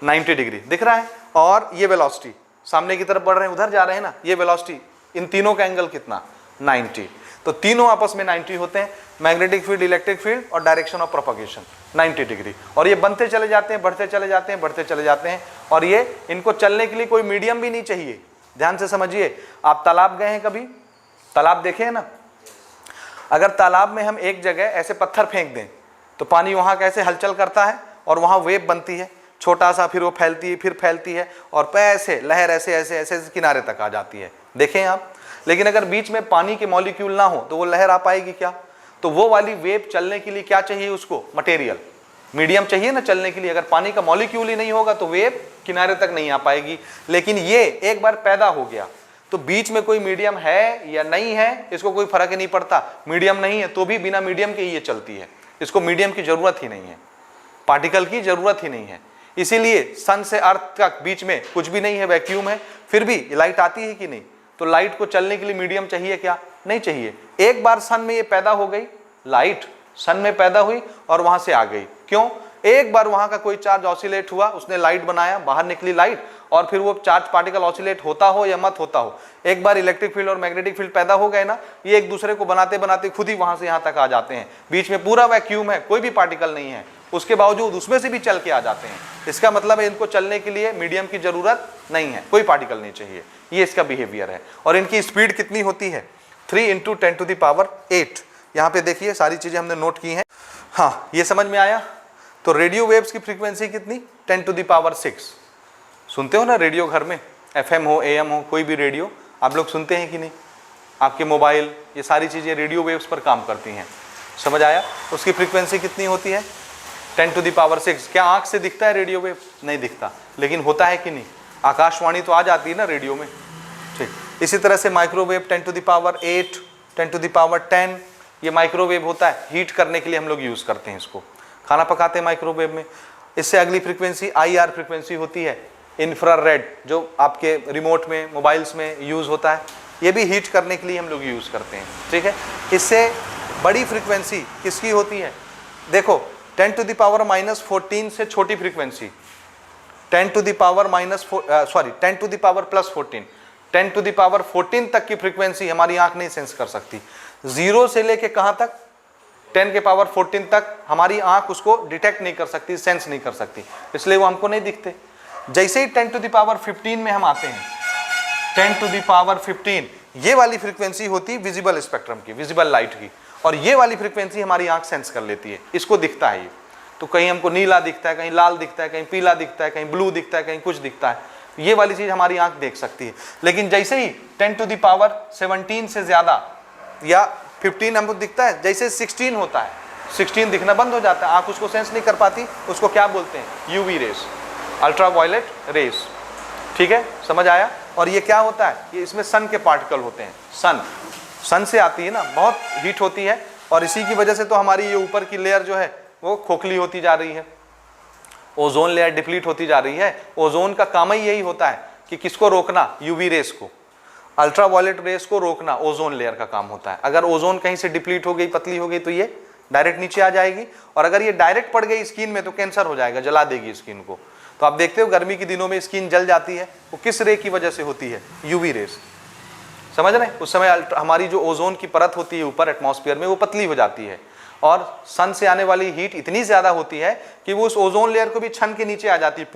90 डिग्री दिख रहा है। और ये वेलोसिटी सामने की तरफ बढ़ रहे हैं, उधर जा रहे हैं ना, ये वेलोसिटी, इन तीनों का एंगल कितना, 90। तो तीनों आपस में 90 होते हैं, मैग्नेटिक फील्ड, इलेक्ट्रिक फील्ड और डायरेक्शन ऑफ प्रोपगेशन 90 डिग्री। और ये बनते चले जाते हैं, बढ़ते चले जाते हैं, बढ़ते चले जाते हैं। और ये इनको चलने के लिए कोई मीडियम भी नहीं चाहिए। ध्यान से समझिए, आप तालाब गए हैं कभी? तालाब देखे हैं ना? अगर तालाब में हम एक जगह ऐसे पत्थर फेंक दें तो पानी वहाँ कैसे हलचल करता है और वहाँ वेव बनती है, छोटा सा, फिर वो फैलती है, फिर फैलती है और ऐसे लहर ऐसे ऐसे ऐसे किनारे तक आ जाती है, देखें आप। लेकिन अगर बीच में पानी के मॉलिक्यूल ना हो तो वो लहर आ पाएगी क्या? तो वो वाली वेव चलने के लिए क्या चाहिए उसको? मटेरियल, मीडियम चाहिए ना चलने के लिए। अगर पानी का मॉलिक्यूल ही नहीं होगा तो वेव किनारे तक नहीं आ पाएगी। लेकिन ये एक बार पैदा हो गया तो बीच में कोई मीडियम है या नहीं है इसको कोई फर्क ही नहीं पड़ता। मीडियम नहीं है तो भी बिना मीडियम के ही ये चलती है, इसको मीडियम की जरूरत ही नहीं है, पार्टिकल की जरूरत ही नहीं है। इसीलिए सन से अर्थ तक बीच में कुछ भी नहीं है, वैक्यूम है, फिर भी लाइट आती है कि नहीं? तो लाइट को चलने के लिए मीडियम चाहिए क्या? नहीं चाहिए। एक बार सन में ये पैदा हो गई, लाइट सन में पैदा हुई और वहां से आ गई। क्यों? एक बार वहां का कोई चार्ज ऑसिलेट हुआ, उसने लाइट बनाया, बाहर निकली लाइट, और फिर वो चार्ज पार्टिकल ऑसिलेट होता हो या मत होता हो, एक बार इलेक्ट्रिक फील्ड और मैग्नेटिक फील्ड पैदा हो गए ना, ये एक दूसरे को बनाते बनाते खुद ही वहां से यहां तक आ जाते हैं। बीच में पूरा वैक्यूम है, कोई भी पार्टिकल नहीं है, उसके बावजूद उसमें से भी चल के आ जाते हैं। इसका मतलब है इनको चलने के लिए मीडियम की जरूरत नहीं है, कोई पार्टिकल नहीं चाहिए। ये इसका बिहेवियर है। और इनकी स्पीड कितनी होती है? 3 × 10⁸ यहाँ पे देखिए, सारी चीजें हमने नोट की हैं। हाँ, ये समझ में आया? तो रेडियो वेव्स की फ्रीक्वेंसी कितनी? 10⁶। सुनते हो ना रेडियो घर में, FM हो, AM हो, कोई भी रेडियो आप लोग सुनते हैं कि नहीं? आपके मोबाइल, ये सारी चीजें रेडियो वेव्स पर काम करती हैं। समझ आया? उसकी फ्रीक्वेंसी कितनी होती है? 10⁶। क्या आंख से दिखता है रेडियो वेव? नहीं दिखता, लेकिन होता है कि नहीं? आकाशवाणी तो आ जाती है ना रेडियो में। ठीक, इसी तरह से माइक्रोवेव 10⁸, 10⁻10, ये माइक्रोवेव होता है, हीट करने के लिए हम लोग यूज करते हैं इसको, खाना पकाते हैं माइक्रोवेव में। इससे अगली फ्रीक्वेंसी IR फ्रीक्वेंसी होती है, इंफ्रारेड, जो आपके रिमोट में, मोबाइल्स में यूज होता है, ये भी हीट करने के लिए हम लोग यूज करते हैं। ठीक है, इससे बड़ी फ्रीक्वेंसी किसकी होती है? देखो 10⁻⁻14 से छोटी फ्रीक्वेंसी 10⁻+14 तक की फ्रीक्वेंसी हमारी आंख नहीं सेंस कर सकती। 0 से लेके कहां तक? 10⁻14 तक हमारी आंख उसको डिटेक्ट नहीं कर सकती, सेंस नहीं कर सकती, इसलिए वो हमको नहीं दिखते। जैसे ही 10⁻15 में हम आते हैं, 10⁻15 ये वाली फ्रीक्वेंसी होती है विजिबल स्पेक्ट्रम की, विजिबल लाइट की, और ये वाली फ्रीक्वेंसी हमारी आंख सेंस कर लेती है, इसको दिखता है। ये तो कहीं हमको नीला दिखता है, कहीं लाल दिखता है, कहीं पीला दिखता है, कहीं ब्लू दिखता है, कहीं कुछ दिखता है, ये वाली चीज हमारी आंख देख सकती है। लेकिन जैसे ही 10⁻17 से ज्यादा या 15 हमको दिखता है, जैसे 16 होता है, 16 दिखना बंद हो जाता है, आंख उसको सेंस नहीं कर पाती, उसको क्या बोलते हैं? UV rays, ultraviolet rays. ठीक है, समझ आया? और ये क्या होता है? ये इसमें सन के पार्टिकल होते हैं, सन से आती है ना, बहुत हीट होती है, और इसी की वजह से तो हमारी ये ऊपर की लेयर जो है वो खोखली होती जा रही है, ओजोन लेयर डिप्लीट होती जा रही है। ओजोन का काम ही यही होता है कि किसको रोकना? UV रेस को, अल्ट्रावायलेट रेस को रोकना ओजोन लेयर का काम होता है। अगर ओजोन कहीं से डिप्लीट हो गई, पतली हो गई, तो ये डायरेक्ट नीचे आ जाएगी, और अगर ये डायरेक्ट पड़ गई स्किन में तो कैंसर हो जाएगा, जला देगी स्किन को। तो आप देखते हो गर्मी के दिनों में स्किन जल जाती है, वो किस रे की वजह से होती है? UV rays. समझ रहे हैं? उस समय हमारी जो ओजोन की परत होती है ऊपर एटमॉस्फेयर में, वो पतली हो जाती है, और सन से आने वाली हीट इतनी ज्यादा होती है कि वो उस ओजोन लेयर को भी छन के नीचे आ जाती है।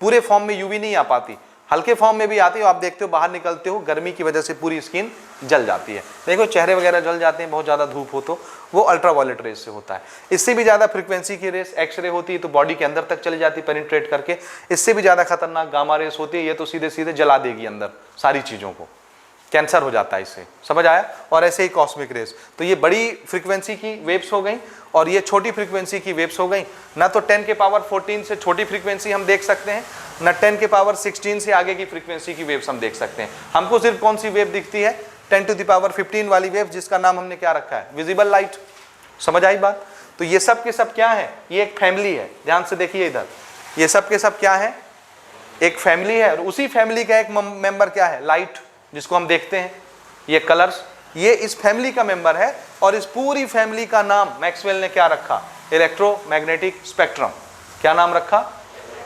पूरे फॉर्म में UV नहीं आ पाती, हल्के फॉर्म में भी आती है। आप देखते हो बाहर निकलते हो, गर्मी की वजह से पूरी स्किन जल जाती है। देखो चेहरे वगैरह जल जाते हैं, बहुत ज़्यादा धूप हो तो, वो अल्ट्रावायलेट रेस से होता है। इससे भी ज़्यादा फ्रीक्वेंसी की रेस एक्सरे होती है, तो बॉडी के अंदर तक चली जाती है पेनिट्रेट करके। इससे भी ज़्यादा खतरनाक गामा रेस होती है, ये तो सीधे सीधे जला देगी अंदर सारी चीज़ों को, कैंसर हो जाता है इससे। समझ आया? और ऐसे ही कॉस्मिक रेस। तो ये बड़ी फ्रीक्वेंसी की वेव्स हो गई और ये छोटी फ्रीक्वेंसी की वेव्स हो गई। ना तो 10⁻14 से छोटी फ्रीक्वेंसी हम देख सकते हैं, ना 10⁻16 से आगे की फ्रीक्वेंसी की वेव्स हम देख सकते हैं। हमको सिर्फ कौन सी वेव दिखती है? 10⁻15 वाली वेव, जिसका नाम हमने क्या रखा है? Visible light. समझ आई बात? तो ये सब के सब क्या है? ये एक फैमिली है। ध्यान से देखिए इधर, ये सब के सब क्या है? एक फैमिली है, और उसी फैमिली का एक मेंबर क्या है? लाइट, जिसको हम देखते हैं। ये कलर्स, ये इस फैमिली का मेंबर है, और इस पूरी फैमिली का नाम मैक्सवेल ने क्या रखा? Electromagnetic spectrum. क्या नाम रखा?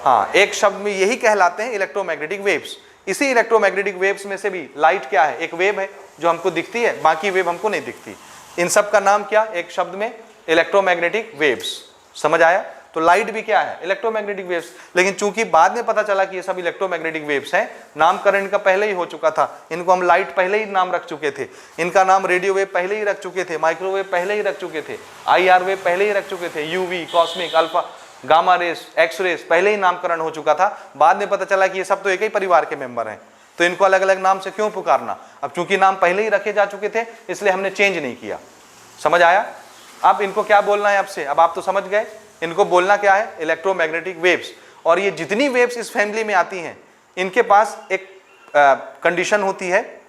हाँ, एक शब्द में यही कहलाते हैं इलेक्ट्रोमैग्नेटिक वेव्स। इसी इलेक्ट्रोमैग्नेटिक वेव्स में से भी लाइट क्या है? एक वेव है, जो हमको दिखती है, बाकी वेव हमको नहीं दिखती। इन सब का नाम क्या, एक शब्द में, इलेक्ट्रोमैग्नेटिक वेव्स। समझ आया? तो लाइट भी क्या है, इलेक्ट्रोमैग्नेटिक वेव्स। लेकिन चूंकि बाद में पता चला कि ये सब इलेक्ट्रोमैग्नेटिक वेव्स हैं, नामकरण इनका पहले ही हो चुका था, इनको हम लाइट पहले ही नाम रख चुके थे, इनका नाम रेडियो वेव पहले ही रख चुके थे, माइक्रोवेव पहले ही रख चुके थे, IR वेव पहले ही रख चुके थे, UV, cosmic, alpha, gamma rays, X rays पहले ही नामकरण हो चुका था। बाद में पता चला कि ये सब तो एक ही परिवार के मेंबर हैं, तो इनको अलग अलग नाम से क्यों पुकारना। अब चूंकि नाम पहले ही रखे जा चुके थे, इसलिए हमने चेंज नहीं किया। समझ आया? अब इनको क्या बोलना है आपसे, अब आप तो समझ गए, इनको बोलना क्या है, इलेक्ट्रोमैग्नेटिक वेव्स। और ये जितनी वेव्स इस फैमिली में आती हैं, इनके पास एक कंडीशन होती है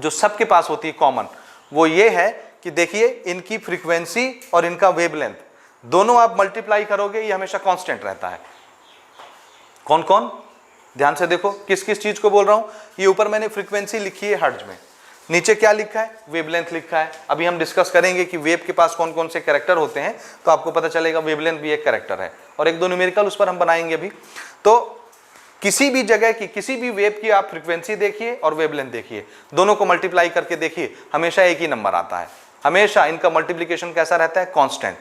जो सबके पास होती है कॉमन, वो ये है कि देखिए इनकी फ्रीक्वेंसी और इनका वेवलेंथ दोनों आप मल्टीप्लाई करोगे, ये हमेशा कांस्टेंट रहता है। कौन कौन, ध्यान से देखो, किस किस चीज को बोल रहा हूं। ये ऊपर मैंने फ्रीक्वेंसी लिखी है हर्ट्ज में, नीचे क्या लिखा है, वेवलेंथ लिखा है। अभी हम डिस्कस करेंगे कि वेव के पास कौन कौन से कैरेक्टर होते हैं, तो आपको पता चलेगा वेवलेंथ भी एक कैरेक्टर है, और एक दो न्यूमेरिकल उस पर हम बनाएंगे अभी। तो किसी भी जगह की, किसी भी वेव की आप फ्रीक्वेंसी देखिए और वेवलेंथ देखिए, दोनों को मल्टीप्लाई करके देखिए, हमेशा एक ही नंबर आता है। हमेशा इनका मल्टीप्लीकेशन कैसा रहता है, कांस्टेंट।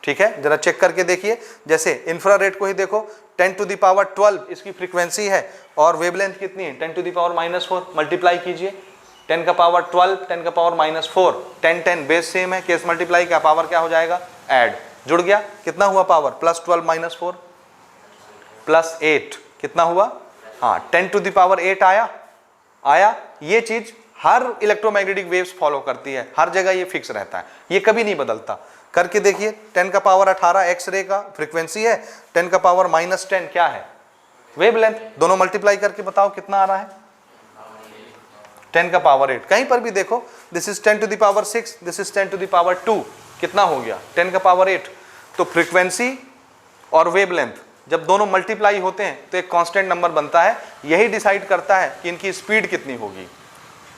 ठीक है, जरा चेक करके देखिए, जैसे इंफ्रारेड को ही देखो, 10⁻12 इसकी फ्रीक्वेंसी है, और वेवलेंथ कितनी है, 10⁻⁻4। मल्टीप्लाई कीजिए, 10⁻12, 10⁻⁻4, 10 10 बेस सेम है, केस मल्टीप्लाई का पावर क्या हो जाएगा, ऐड, जुड़ गया, कितना हुआ पावर, +12 - 4 +8, कितना हुआ, हाँ 10⁸ आया। ये चीज हर इलेक्ट्रोमैग्नेटिक वेव्स फॉलो करती है, हर जगह ये फिक्स रहता है, ये कभी नहीं बदलता। करके देखिए, 10⁻18 एक्स रे का फ्रीक्वेंसी है, 10⁻−10 क्या है, वेवलेंथ। दोनों मल्टीप्लाई करके बताओ कितना आ रहा है, 10⁸8। कहीं पर भी देखो, दिस इज 10⁶, दिस इज 10⁻2, कितना हो गया, 10⁸8। तो फ्रीक्वेंसी और वेवलेंथ जब दोनों मल्टीप्लाई होते हैं तो एक कांस्टेंट नंबर बनता है, यही डिसाइड करता है कि इनकी स्पीड कितनी होगी।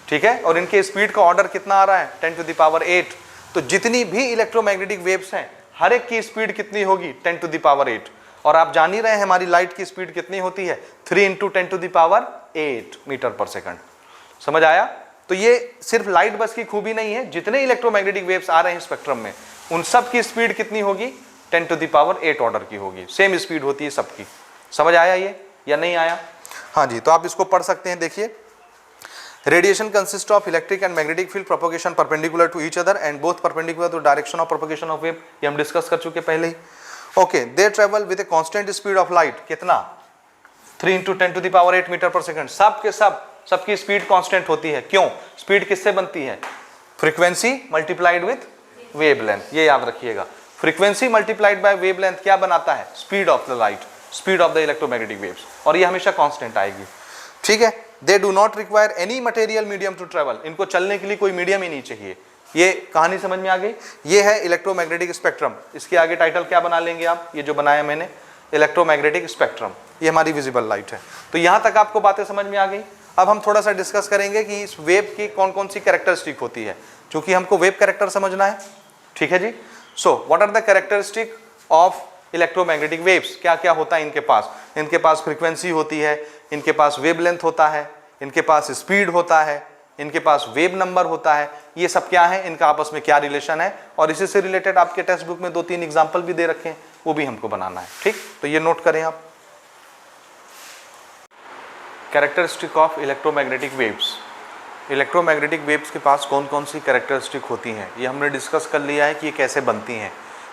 ठीक है, और इनके स्पीड का ऑर्डर कितना आ रहा है, 10⁸8। तो जितनी भी इलेक्ट्रोमैग्नेटिक वेव्स हैं, हर एक की स्पीड कितनी होगी, 10⁸8। और आप जान ही रहे हैं हमारी लाइट की स्पीड कितनी होती है, 3 × 10⁸8 मीटर पर सेकंड। समझ आया? तो ये सिर्फ लाइट बस की खूबी नहीं है, जितने इलेक्ट्रोमैग्नेटिक वेव्स आ रहे हैं स्पेक्ट्रम में, उन सब की स्पीड कितनी होगी, 10⁸8 ऑर्डर की होगी, सेम स्पीड होती है सबकी। समझ आया ये या नहीं आया? हाँ जी, तो आप इसको पढ़ सकते हैं। देखिए, radiation consist of electric and magnetic field propagation perpendicular to each other and both perpendicular to direction of propagation of wave, ये हम डिस्कस कर चुके पहले ही। Okay, they travel with a constant speed of light, कितना, 3 × 10⁸8 metre पर second. सब के सबकी स्पीड कांस्टेंट होती है। क्यों? स्पीड किससे बनती है, फ्रीक्वेंसी मल्टीप्लाइड विथ वेवलेंथ, ये याद रखिएगा। फ्रीक्वेंसी मल्टीप्लाइड बाय वेवलेंथ क्या बनाता है, speed of the light, speed of the electromagnetic waves, और ये हमेशा कांस्टेंट आएगी। ठीक है, they do not require any material medium to travel, इनको चलने के लिए कोई मीडियम ही नहीं चाहिए। ये कहानी समझ में आ गई? ये है इलेक्ट्रोमैग्नेटिक स्पेक्ट्रम। इसके आगे टाइटल क्या बना लेंगे आप, ये जो बनाया मैंने, इलेक्ट्रोमैग्नेटिक स्पेक्ट्रम, ये हमारी विजिबल लाइट है। तो यहां तक आपको बातें समझ में आ गई। अब हम थोड़ा सा डिस्कस करेंगे कि इस वेव की कौन कौन सी कैरेक्टरिस्टिक होती है, क्योंकि हमको वेव कैरेक्टर समझना है। ठीक है जी। So what are the characteristic of electromagnetic waves, क्या क्या होता है इनके पास। इनके पास फ्रीक्वेंसी होती है, इनके पास वेवलेंथ होता है, इनके पास स्पीड होता है, इनके पास वेव नंबर होता है। ये सब क्या है, इनका आपस में क्या रिलेशन है, और इसी से रिलेटेड आपके टेक्स्ट बुक में 2-3 एग्जाम्पल भी दे रखे हैं, वो भी हमको बनाना है। ठीक, तो ये नोट करें आप। Characteristic of electromagnetic waves, electromagnetic waves के पास कौन कौन सी कैरेक्टरिस्टिक होती हैं, ये हमने डिस्कस कर लिया है कि ये कैसे बनती हैं।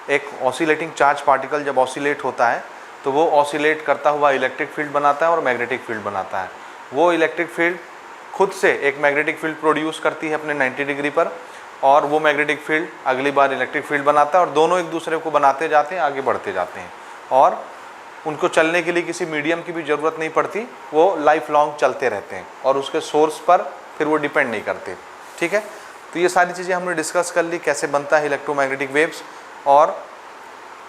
एक ऑसिलेटिंग चार्ज पार्टिकल जब ऑसिलेट होता है तो वो ऑसिलेट करता हुआ इलेक्ट्रिक फील्ड बनाता है और मैग्नेटिक फील्ड बनाता है। वो इलेक्ट्रिक फील्ड खुद से एक मैग्नेटिक फील्ड प्रोड्यूस करती है अपने 90 डिग्री पर, और वो मैग्नेटिक फील्ड अगली बार इलेक्ट्रिक फील्ड बनाता है, और दोनों एक दूसरे को बनाते जाते हैं, आगे बढ़ते जाते हैं, और उनको चलने के लिए किसी मीडियम की भी ज़रूरत नहीं पड़ती, वो लाइफ लॉन्ग चलते रहते हैं, और उसके सोर्स पर फिर वो डिपेंड नहीं करते। ठीक है, तो ये सारी चीज़ें हमने डिस्कस कर ली, कैसे बनता है इलेक्ट्रोमैग्नेटिक वेव्स, और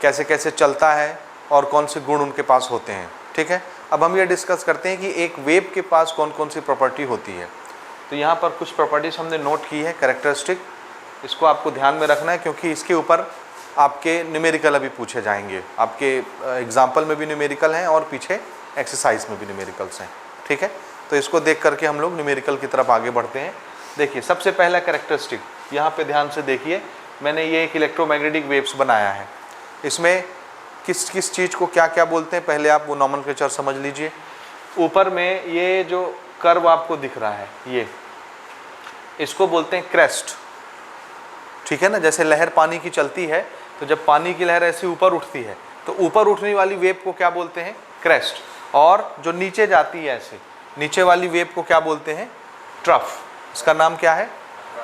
कैसे कैसे चलता है, और कौन से गुण उनके पास होते हैं। ठीक है, अब हम ये डिस्कस करते हैं कि एक वेव के पास कौन कौन सी प्रॉपर्टी होती है। तो यहाँ पर कुछ प्रॉपर्टीज़ हमने नोट की है, कैरेक्टरिस्टिक, इसको आपको ध्यान में रखना है, क्योंकि इसके ऊपर आपके न्यूमेरिकल अभी पूछे जाएंगे। आपके एग्जाम्पल में भी न्यूमेरिकल हैं और पीछे एक्सरसाइज में भी न्यूमेरिकल्स हैं। ठीक है, तो इसको देख करके हम लोग न्यूमेरिकल की तरफ आगे बढ़ते हैं। देखिए सबसे पहला कैरेक्टरिस्टिक यहाँ पे ध्यान से देखिए, मैंने ये एक इलेक्ट्रोमैग्नेटिक वेव्स बनाया है। इसमें किस किस चीज़ को क्या क्या बोलते हैं पहले आप वो नॉमेनक्लेचर समझ लीजिए। ऊपर में ये जो कर्व आपको दिख रहा है ये, इसको बोलते हैं क्रेस्ट, ठीक है ना। जैसे लहर पानी की चलती है तो जब पानी की लहर ऐसे ऊपर उठती है तो ऊपर उठने वाली वेव को क्या बोलते हैं, क्रेस्ट। और जो नीचे जाती है ऐसे, नीचे वाली वेव को क्या बोलते हैं, ट्रफ। इसका नाम क्या है,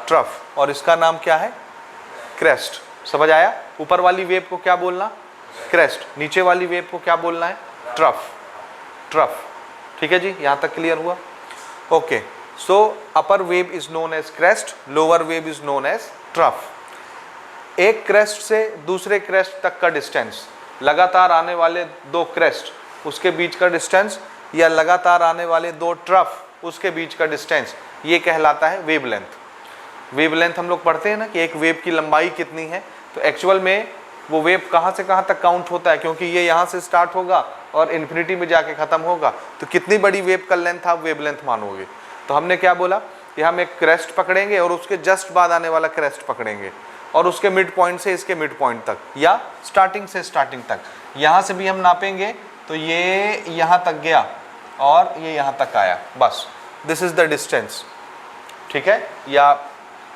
ट्रफ, और इसका नाम क्या है, क्रेस्ट। समझ आया? ऊपर वाली वेव को क्या बोलना, क्रेस्ट, नीचे वाली वेव को क्या बोलना है, ट्रफ। ट्रफ, ठीक है जी, यहाँ तक क्लियर हुआ? Okay, so upper wave is known as crest, lower wave is known as trough. एक क्रेस्ट से दूसरे क्रेस्ट तक का डिस्टेंस, लगातार आने वाले दो क्रेस्ट उसके बीच का डिस्टेंस, या लगातार आने वाले दो ट्रफ उसके बीच का डिस्टेंस, ये कहलाता है वेवलेंथ। वेवलेंथ हम लोग पढ़ते हैं ना कि एक वेव की लंबाई कितनी है, तो एक्चुअल में वो वेव कहाँ से कहाँ तक काउंट होता है, क्योंकि ये यहाँ से स्टार्ट होगा और इन्फिनिटी में जाके ख़त्म होगा, तो कितनी बड़ी वेव का लेंथ आप वेवलेंथ मानोगे। तो हमने क्या बोला कि हम एक क्रेस्ट पकड़ेंगे और उसके जस्ट बाद आने वाला क्रेस्ट पकड़ेंगे, और उसके मिड पॉइंट से इसके मिड पॉइंट तक, या स्टार्टिंग से स्टार्टिंग तक। यहाँ से भी हम नापेंगे तो ये यहाँ तक गया और ये यहाँ तक आया, बस दिस इज़ द डिस्टेंस, ठीक है। या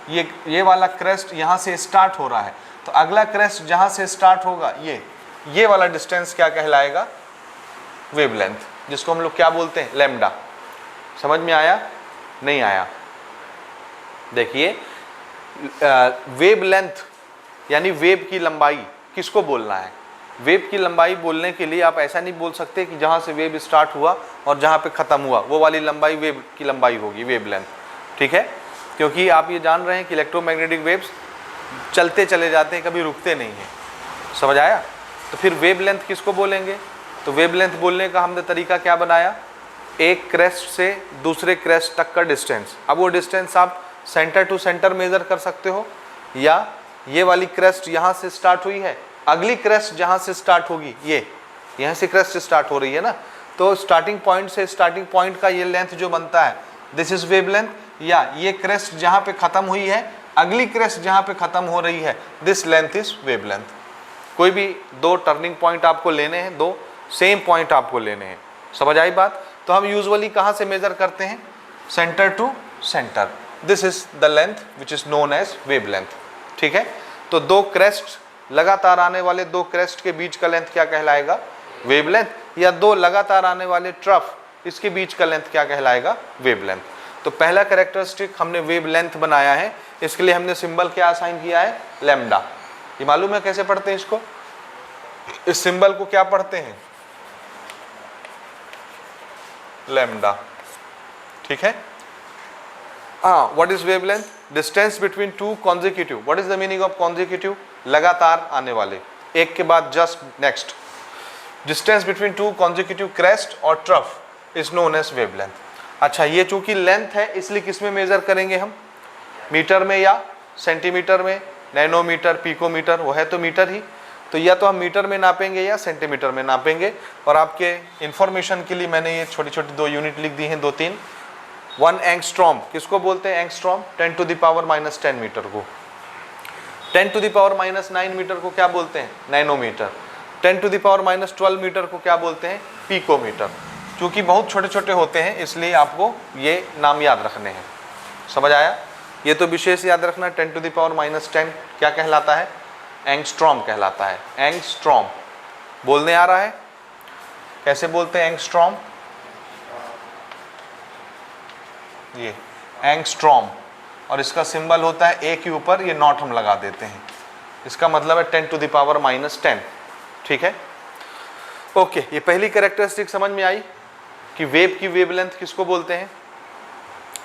ये वाला क्रेस्ट यहाँ से स्टार्ट हो रहा है, तो अगला क्रेस्ट जहाँ से स्टार्ट होगा ये वाला डिस्टेंस क्या कहलाएगा, वेवलेंथ, जिसको हम लोग क्या बोलते हैं, लैम्डा। समझ में आया, नहीं आया? देखिए वेवलेंथ यानी वेव की लंबाई किसको बोलना है। वेव की लंबाई बोलने के लिए आप ऐसा नहीं बोल सकते कि जहाँ से वेव स्टार्ट हुआ और जहाँ पे ख़त्म हुआ वो वाली लंबाई वेव की लंबाई होगी, वेवलेंथ, ठीक है। क्योंकि आप ये जान रहे हैं कि इलेक्ट्रोमैग्नेटिक वेव्स चलते चले जाते हैं, कभी रुकते नहीं हैं। समझ आया? तो फिर वेवलेंथ किसको बोलेंगे? तो वेवलेंथ बोलने का हमने तरीका क्या बनाया, एक क्रेस्ट से दूसरे क्रेस्ट तक का डिस्टेंस। अब वो डिस्टेंस आप सेंटर टू सेंटर मेज़र कर सकते हो, या ये वाली क्रेस्ट यहाँ से स्टार्ट हुई है, अगली क्रेस्ट जहाँ से स्टार्ट होगी, ये यहाँ से क्रेस्ट स्टार्ट हो रही है ना, तो स्टार्टिंग पॉइंट से स्टार्टिंग पॉइंट का ये लेंथ जो बनता है, दिस इज वेवलेंथ। या ये क्रेस्ट जहाँ पे ख़त्म हुई है, अगली क्रेस्ट जहाँ पे ख़त्म हो रही है, दिस लेंथ इज वेवलेंथ। कोई भी दो टर्निंग पॉइंट आपको लेने हैं, दो सेम पॉइंट आपको लेने हैं। समझ आई बात? तो हम यूजुअली कहाँ से मेज़र करते हैं, centre to centre. This is the length which is known as wavelength, ठीक है। तो दो क्रेस्ट, लगातार आने वाले दो क्रेस्ट के बीच का लेंथ क्या कहलाएगा, वेवलेंथ। या दो लगातार आने वाले ट्रफ, इसके बीच का लेंथ क्या कहलाएगा, वेवलेंथ। तो पहला कैरेक्टरिस्टिक हमने वेवलेंथ बनाया है, इसके लिए हमने सिंबल क्या असाइन किया है, लैम्डा। ये मालूम है कैसे पढ़ते हैं इसको, इस सिंबल को क्या पढ़ते हैं, लैम्डा, ठीक है। What is wavelength, distance between two consecutive. What is the meaning of consecutive, लगातार आने वाले, एक के बाद just next. Distance between two consecutive crest और trough is known as wavelength. अच्छा, ये चूंकि लेंथ है इसलिए किस में मेजर करेंगे हम, मीटर में या सेंटीमीटर में, नैनोमीटर, पिकोमीटर, वो है तो मीटर ही, तो या तो हम मीटर में नापेंगे या सेंटीमीटर में नापेंगे। और आपके इंफॉर्मेशन के लिए मैंने ये छोटी छोटी दो यूनिट लिख दी हैं, दो तीन। 1 एंगस्ट्रॉम किसको बोलते हैं, angstrom 10 to the power -10 metre को। 10 टू द पावर -9 मीटर को क्या बोलते हैं, nanometre. 10 to the power -12 metre को क्या बोलते हैं, पिकोमीटर। क्योंकि बहुत छोटे छोटे होते हैं इसलिए आपको ये नाम याद रखने हैं। समझ आया? ये तो विशेष याद रखना, 10 टू द पावर -10 क्या कहलाता है, एंगस्ट्रॉम कहलाता है। एंगस्ट्रॉम बोलने आ रहा है, कैसे बोलते हैं एंगस्ट्रॉम, ये एंगस्ट्रॉम, और इसका सिंबल होता है ए के ऊपर ये नॉट हम लगा देते हैं, इसका मतलब है 10 टू द पावर -10, ठीक है। ओके, ये पहली कैरेक्टरिस्टिक समझ में आई कि वेव की वेवलेंथ किसको बोलते हैं,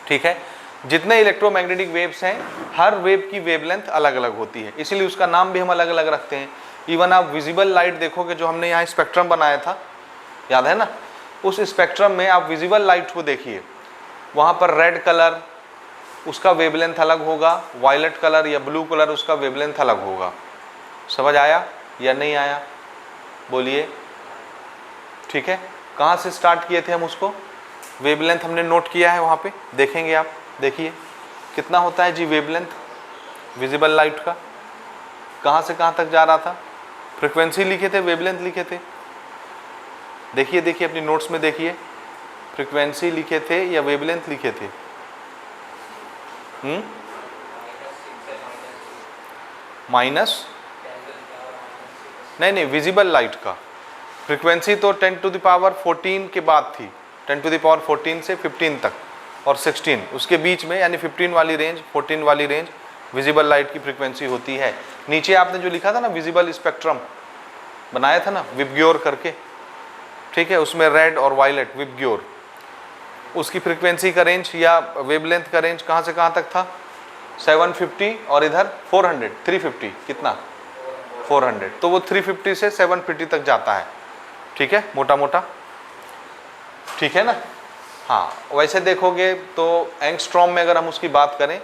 ठीक है। जितने इलेक्ट्रोमैग्नेटिक वेव्स हैं हर वेव की वेवलेंथ अलग अलग होती है, इसीलिए उसका नाम भी हम अलग अलग रखते हैं। इवन आप विजिबल लाइट देखोगे, जो हमने यहाँ स्पेक्ट्रम बनाया था, याद है ना, उस स्पेक्ट्रम में आप विजिबल लाइट को देखिए, वहाँ पर रेड कलर उसका वेवलेंथ अलग होगा, वायलेट कलर या ब्लू कलर उसका वेवलेंथ अलग होगा। समझ आया या नहीं आया, बोलिए, ठीक है। कहाँ से स्टार्ट किए थे हम उसको, वेवलेंथ हमने नोट किया है वहाँ पे, देखेंगे आप, देखिए कितना होता है जी वेवलेंथ विजिबल लाइट का? कहाँ से कहाँ तक जा रहा था? फ्रीक्वेंसी लिखे थे, वेवलेंथ लिखे थे? देखिए देखिए अपनी नोट्स में देखिए, फ्रीक्वेंसी लिखे थे या वेवलेंथ लिखे थे? माइनस नहीं, विजिबल लाइट का फ्रीक्वेंसी तो 10⁻14 के बाद थी, 10⁻14 से 15 तक और 16 उसके बीच में, यानी 15 वाली रेंज, 14 वाली रेंज विजिबल लाइट की फ्रीक्वेंसी होती है। नीचे आपने जो लिखा था ना विजिबल स्पेक्ट्रम बनाया था ना विबग्योर करके, ठीक है, उसमें रेड और वायलेट विबग्योर, उसकी फ्रीक्वेंसी का रेंज या वेवलेंथ का रेंज कहाँ से कहाँ तक था? 750 और इधर 400, 350, कितना? 400, तो वो 350 से 750 तक जाता है, ठीक है, मोटा मोटा, ठीक है ना। हाँ, वैसे देखोगे तो एंगस्ट्रॉम में अगर हम उसकी बात करें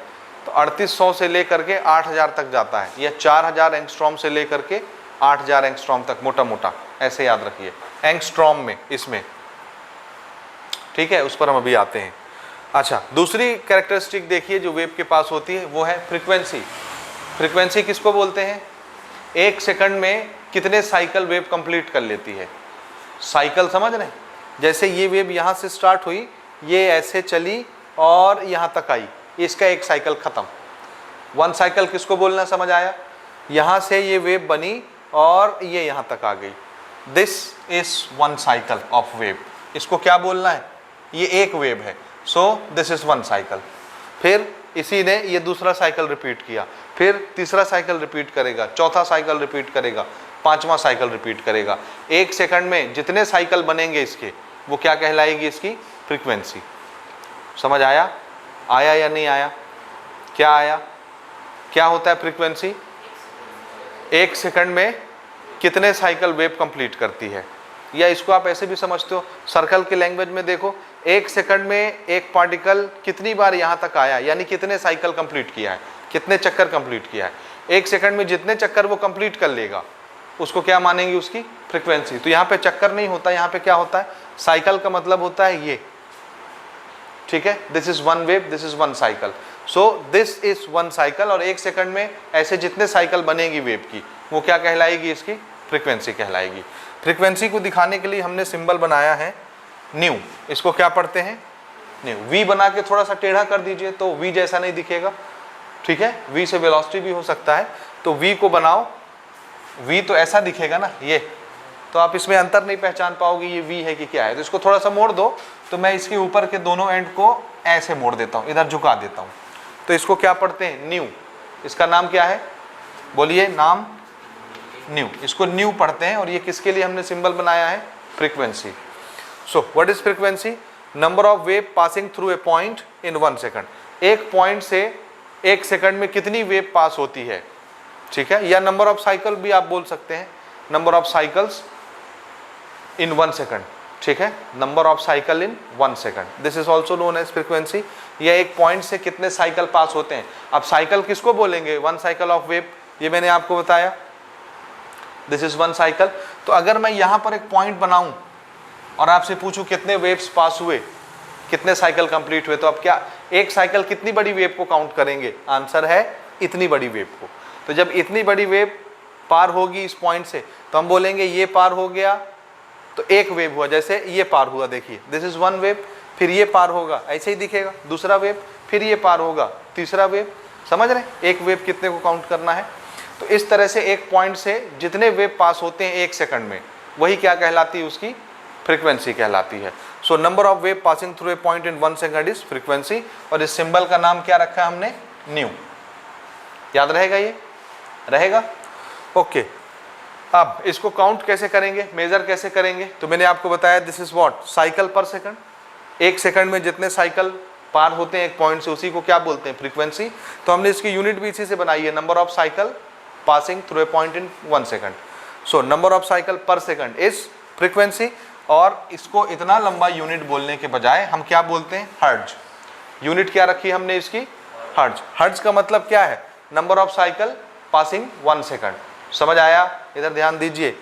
तो 3800 से लेकर के 8000 तक जाता है, या 4000 एंगस्ट्रॉम से लेकर के 8000 एंगस्ट्रॉम तक, मोटा मोटा ऐसे याद रखिए एंगस्ट्रॉम में, इसमें, ठीक है, उस पर हम अभी आते हैं। अच्छा, दूसरी कैरेक्टरिस्टिक देखिए जो वेव के पास होती है, वो है फ्रीक्वेंसी। फ्रीक्वेंसी किसको बोलते हैं? एक सेकंड में कितने साइकिल वेव कंप्लीट कर लेती है? साइकिल समझ रहे हैं? जैसे ये वेव यहाँ से स्टार्ट हुई, ये ऐसे चली और यहाँ तक आई, इसका एक साइकिल खत्म। वन साइकिल किसको बोलना, समझ आया? यहाँ से ये वेव बनी और ये यहाँ तक आ गई, this is one cycle of wave. इसको क्या बोलना है? ये एक वेव है, so this is one cycle. फिर इसी ने ये दूसरा साइकिल रिपीट किया, फिर तीसरा साइकिल रिपीट करेगा, चौथा साइकिल रिपीट करेगा, पांचवा साइकिल रिपीट करेगा। एक सेकंड में जितने साइकिल बनेंगे इसके, वो क्या कहलाएगी? इसकी फ्रीक्वेंसी। समझ आया? आया या नहीं आया? क्या आया? क्या होता है फ्रीक्वेंसी? एक सेकंड में कितने साइकिल वेव कंप्लीट करती है। या इसको आप ऐसे भी समझते हो, सर्कल के लैंग्वेज में देखो, एक सेकंड में एक पार्टिकल कितनी बार यहाँ तक आया, यानी कितने साइकिल कंप्लीट किया है, कितने चक्कर कंप्लीट किया है। एक सेकंड में जितने चक्कर वो कंप्लीट कर लेगा, उसको क्या मानेंगे? उसकी फ्रीक्वेंसी। तो यहाँ पे चक्कर नहीं होता, यहाँ पे क्या होता है? साइकिल का मतलब होता है ये, ठीक है, this is one wave, this is one cycle, so this is one cycle. और एक सेकंड में ऐसे जितने साइकिल बनेगी वेव की, वो क्या कहलाएगी? इसकी फ्रीक्वेंसी कहलाएगी। फ्रीक्वेंसी को दिखाने के लिए हमने सिंबल बनाया है न्यू। इसको क्या पढ़ते हैं? न्यू। वी बना के थोड़ा सा टेढ़ा कर दीजिए तो वी जैसा नहीं दिखेगा, ठीक है, वी से वेलोसिटी भी हो सकता है, तो वी को बनाओ, वी तो ऐसा दिखेगा ना, ये, तो आप इसमें अंतर नहीं पहचान पाओगे ये वी है कि क्या है। तो इसको थोड़ा सा मोड़ दो, तो मैं इसके ऊपर के दोनों एंड को ऐसे मोड़ देता हूँ, इधर झुका देता हूँ। तो इसको क्या पढ़ते हैं? न्यू। इसका नाम क्या है? बोलिए नाम। न्यू। इसको न्यू पढ़ते हैं। और ये किसके लिए हमने सिंबल बनाया है? Frequency. So what is frequency? Number of wave passing through a point in 1 second. एक पॉइंट से एक सेकंड में कितनी वेव पास होती है, ठीक है, या नंबर ऑफ साइकिल भी आप बोल सकते हैं, number of cycles in 1 second, ठीक है, number of cycle in 1 second, this is also known as frequency. या एक पॉइंट से कितने साइकिल पास होते हैं। अब साइकिल किसको बोलेंगे? 1 साइकिल ऑफ वेव, ये मैंने आपको बताया, दिस इज 1 साइकिल। तो अगर मैं यहाँ पर एक पॉइंट बनाऊं और आपसे पूछूं कितने वेव्स पास हुए, कितने साइकिल कंप्लीट हुए, तो अब क्या एक साइकिल कितनी बड़ी वेव को काउंट करेंगे? आंसर है इतनी बड़ी वेव को। तो जब इतनी बड़ी वेव पार होगी इस पॉइंट से, तो हम बोलेंगे ये पार हो गया तो एक वेव हुआ, जैसे ये पार हुआ, देखिए दिस इज 1 वेव, फिर ये पार होगा, ऐसे ही दिखेगा, दूसरा वेव, फिर ये पार होगा, तीसरा वेव। समझ रहे हैं एक वेव कितने को काउंट करना है? तो इस तरह से एक पॉइंट से जितने वेव पास होते हैं एक सेकंड में, वही क्या कहलाती है? उसकी फ्रीक्वेंसी कहलाती है। सो number of wave passing through a point in 1 second is frequency. और इस सिंबल का नाम क्या रखा है हमने? न्यू। याद रहेगा? ये रहेगा, ओके। अब इसको काउंट कैसे करेंगे, मेजर कैसे करेंगे? तो मैंने आपको बताया दिस इज व्हाट, साइकिल पर सेकंड। एक सेकंड में जितने साइकिल पार होते हैं एक पॉइंट से, उसी को क्या बोलते हैं? फ्रीक्वेंसी। तो हमने इसकी यूनिट भी इसी से बनाई है, number of cycle passing through a point in 1 second. So number of cycle पर सेकंड इज फ्रीक्वेंसी। और इसको इतना लंबा यूनिट बोलने के बजाय हम क्या बोलते हैं? हर्ट्ज। यूनिट क्या रखी हमने इसकी? हर्ट्ज। हर्ट्ज का मतलब क्या है? Number of cycle passing 1 second. समझ आया? इधर ध्यान दीजिए,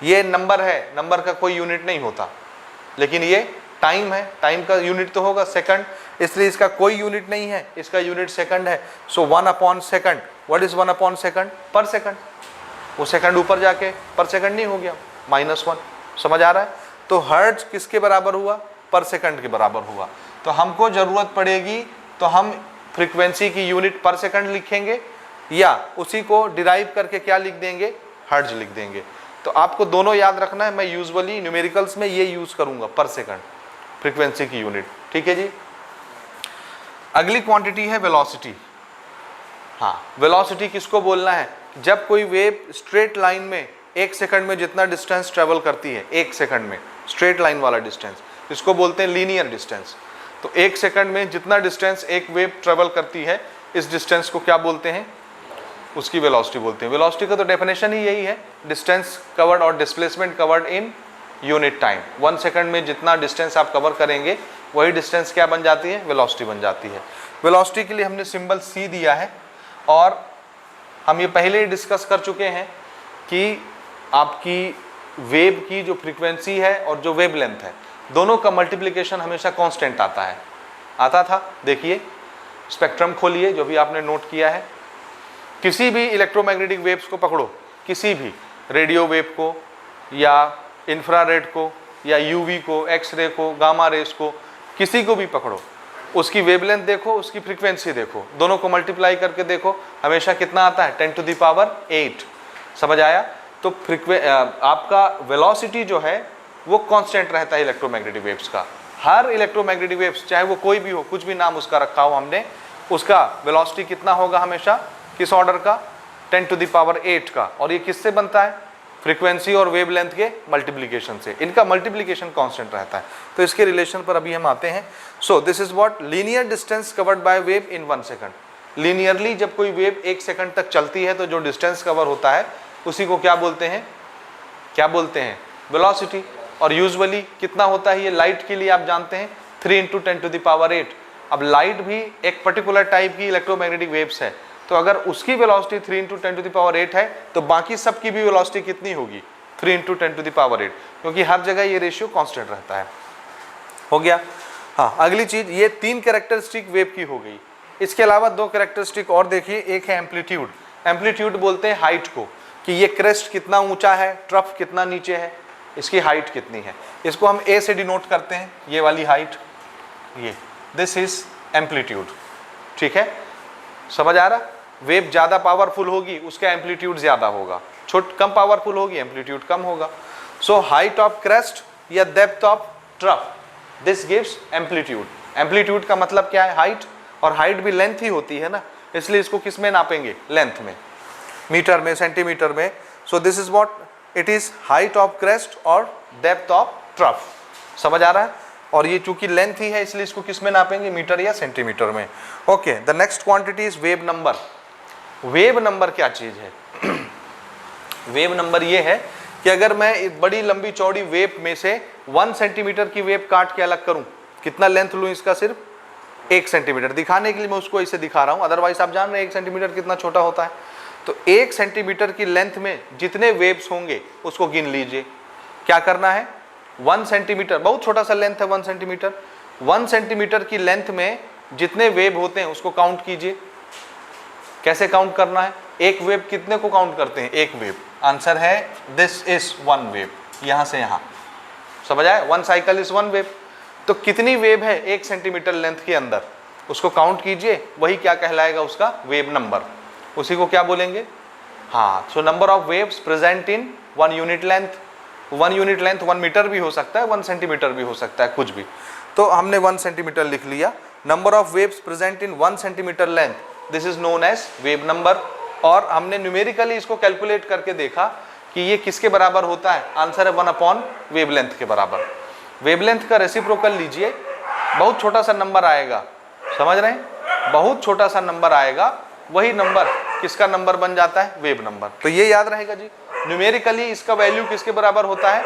ये नंबर है, नंबर का कोई यूनिट नहीं होता, लेकिन ये टाइम है, टाइम का यूनिट तो होगा सेकंड। इसलिए इसका कोई यूनिट नहीं है, इसका यूनिट सेकंड है। सो 1/सेकंड, व्हाट इज 1/सेकंड? पर सेकंड। वो सेकंड ऊपर जाके पर सेकंड नहीं हो गया, -1। समझ आ रहा है? तो हर्ट्ज किसके बराबर हुआ? पर सेकंड के बराबर हुआ। तो हमको जरूरत पड़ेगी तो हम फ्रीक्वेंसी की यूनिट पर सेकंड लिखेंगे या उसी को डिराइव करके क्या लिख देंगे? हर्ट्ज लिख देंगे। तो आपको दोनों याद रखना है। मैं यूजुअली न्यूमेरिकल्स में ये यूज करूंगा, पर सेकंड फ्रीक्वेंसी की यूनिट। ठीक है जी। अगली क्वांटिटी है वेलोसिटी। हाँ, वेलोसिटी किसको बोलना है? जब कोई वेव स्ट्रेट लाइन में 1 सेकंड में जितना डिस्टेंस ट्रेवल करती है, 1 सेकंड में स्ट्रेट लाइन वाला डिस्टेंस, इसको बोलते हैं लीनियर डिस्टेंस। तो 1 सेकंड में जितना डिस्टेंस एक वेव ट्रेवल करती है, इस डिस्टेंस को क्या बोलते हैं? उसकी वेलोसिटी बोलते हैं। वेलोसिटी का तो डेफिनेशन ही यही है, डिस्टेंस कवर्ड और displacement covered in unit time. 1 second में जितना डिस्टेंस आप कवर करेंगे वही डिस्टेंस क्या बन जाती है? वेलोसिटी बन जाती है। वेलोसिटी के लिए हमने सिंबल c दिया है और हम ये पहले ही डिस्कस कर चुके हैं कि आपकी वेव की जो फ्रीक्वेंसी है और जो वेव लेंथ है, दोनों का मल्टीप्लिकेशन हमेशा कांस्टेंट आता है। आता था, देखिए स्पेक्ट्रम खोलिए जो भी आपने नोट किया है, किसी भी इलेक्ट्रोमैग्नेटिक वेव्स को पकड़ो, किसी भी रेडियो वेव को या इंफ्रारेड को या यूवी को, एक्सरे को, गामा रेस को, किसी को भी पकड़ो, उसकी वेवलेंथ देखो, उसकी फ्रीक्वेंसी देखो, दोनों को मल्टीप्लाई करके देखो, हमेशा कितना आता है? 10⁸ समझ आया? तो आपका वेलोसिटी जो है वो कांस्टेंट रहता है इलेक्ट्रोमैग्नेटिक वेव्स का। हर इलेक्ट्रोमैग्नेटिक वेव्स, चाहे वो कोई भी हो, कुछ भी नाम उसका रखा हो हमने, उसका वेलोसिटी कितना होगा हमेशा? किस ऑर्डर का? 10⁸ का। और ये किससे बनता है? फ्रीक्वेंसी और वेवलेंथ के मल्टीप्लिकेशन से। इनका मल्टीप्लिकेशन कांस्टेंट रहता है। तो इसके रिलेशन पर अभी हम आते हैं। So this is what linear distance covered by wave in 1 second. Linearly जब कोई वेव 1 सेकंड तक चलती है तो जो डिस्टेंस कवर होता है उसी को क्या बोलते हैं? क्या बोलते हैं? वेलोसिटी। और यूजुअली कितना होता है ये? लाइट के लिए आप जानते हैं 3 × 10⁸। अब लाइट भी एक पर्टिकुलर टाइप की इलेक्ट्रोमैग्नेटिक वेव्स है, तो अगर उसकी वेलोसिटी 3 × 10⁸ है तो बाकी सब की भी वेलोसिटी कितनी होगी? 3 × 10⁸, क्योंकि हर जगह ये रेशियो कांस्टेंट रहता है। हो गया? हाँ, अगली चीज, ये 3 कैरेक्टरिस्टिक वेव की हो गई। इसके अलावा 2 कैरेक्टरिस्टिक और देखिए। एक है एम्पलीट्यूड। एम्पलीट्यूड बोलते हैं हाइट को, कि ये क्रेस्ट कितना ऊंचा है, ट्रफ कितना नीचे है, इसकी हाइट कितनी है। इसको हम ए से डिनोट करते हैं, ये वाली हाइट, ये दिस इज एम्पलीट्यूड। ठीक है, समझ आ रहा? वेव ज़्यादा पावरफुल होगी, उसका एम्पलीट्यूड ज़्यादा होगा, कम पावरफुल होगी, एम्पलीट्यूड कम होगा। सो हाइट ऑफ क्रेस्ट या depth of trough, this gives amplitude. Amplitude का मतलब क्या है? हाइट। और हाइट भी लेंथ ही होती है ना, इसलिए इसको किस में नापेंगे? लेंथ में, मीटर में, सेंटीमीटर में। So this is what it is, height of crest और डेप्थ ऑफ ट्रफ। समझ आ रहा है? और ये चूंकि लेंथ ही है इसलिए इसको किस में नापेंगे? मीटर या सेंटीमीटर में। Okay, the next quantity is wave number. Wave number क्या चीज है? वेव नंबर ये है कि अगर मैं एक बड़ी लंबी चौड़ी वेव में से 1 सेंटीमीटर की वेव काट के अलग करूं, कितना लेंथ लूं इसका? सिर्फ 1 सेंटीमीटर। दिखाने के लिए मैं उसको ऐसे दिखा रहा हूं, अदरवाइज आप जान रहे हैं 1 सेंटीमीटर कितना छोटा होता है। तो 1 सेंटीमीटर की लेंथ में जितने वेव्स होंगे उसको गिन लीजिए। क्या करना है? 1 सेंटीमीटर, बहुत छोटा सा लेंथ है 1 सेंटीमीटर। 1 सेंटीमीटर की लेंथ में जितने वेव होते हैं उसको काउंट कीजिए। कैसे काउंट करना है? एक वेव कितने को काउंट करते हैं? एक वेव। आंसर है दिस इज 1 वेव, यहां से यहां। समझ आए? 1 साइकिल इज 1 वेव। तो कितनी वेव है 1 सेंटीमीटर लेंथ के अंदर, उसको काउंट कीजिए, वही क्या कहलाएगा? उसका वेव नंबर। उसी को क्या बोलेंगे? हाँ, so number of waves present in 1 unit length. 1 unit length 1 metre भी हो सकता है, 1 सेंटीमीटर भी हो सकता है, कुछ भी। तो हमने 1 सेंटीमीटर लिख लिया। Number of waves present in 1 centimetre length, this is known as wave number. और हमने न्यूमेरिकली इसको कैलकुलेट करके देखा कि ये किसके बराबर होता है? आंसर है 1 वेवलेंथ के बराबर। वेवलेंथ का रेसिप्रोकल लीजिए, बहुत छोटा सा नंबर आएगा। समझ रहे हैं? बहुत छोटा सा नंबर आएगा, वही नंबर किसका नंबर बन जाता है? Wave number. तो ये याद रहेगा जी। न्यूमेरिकली इसका वैल्यू किसके बराबर होता है?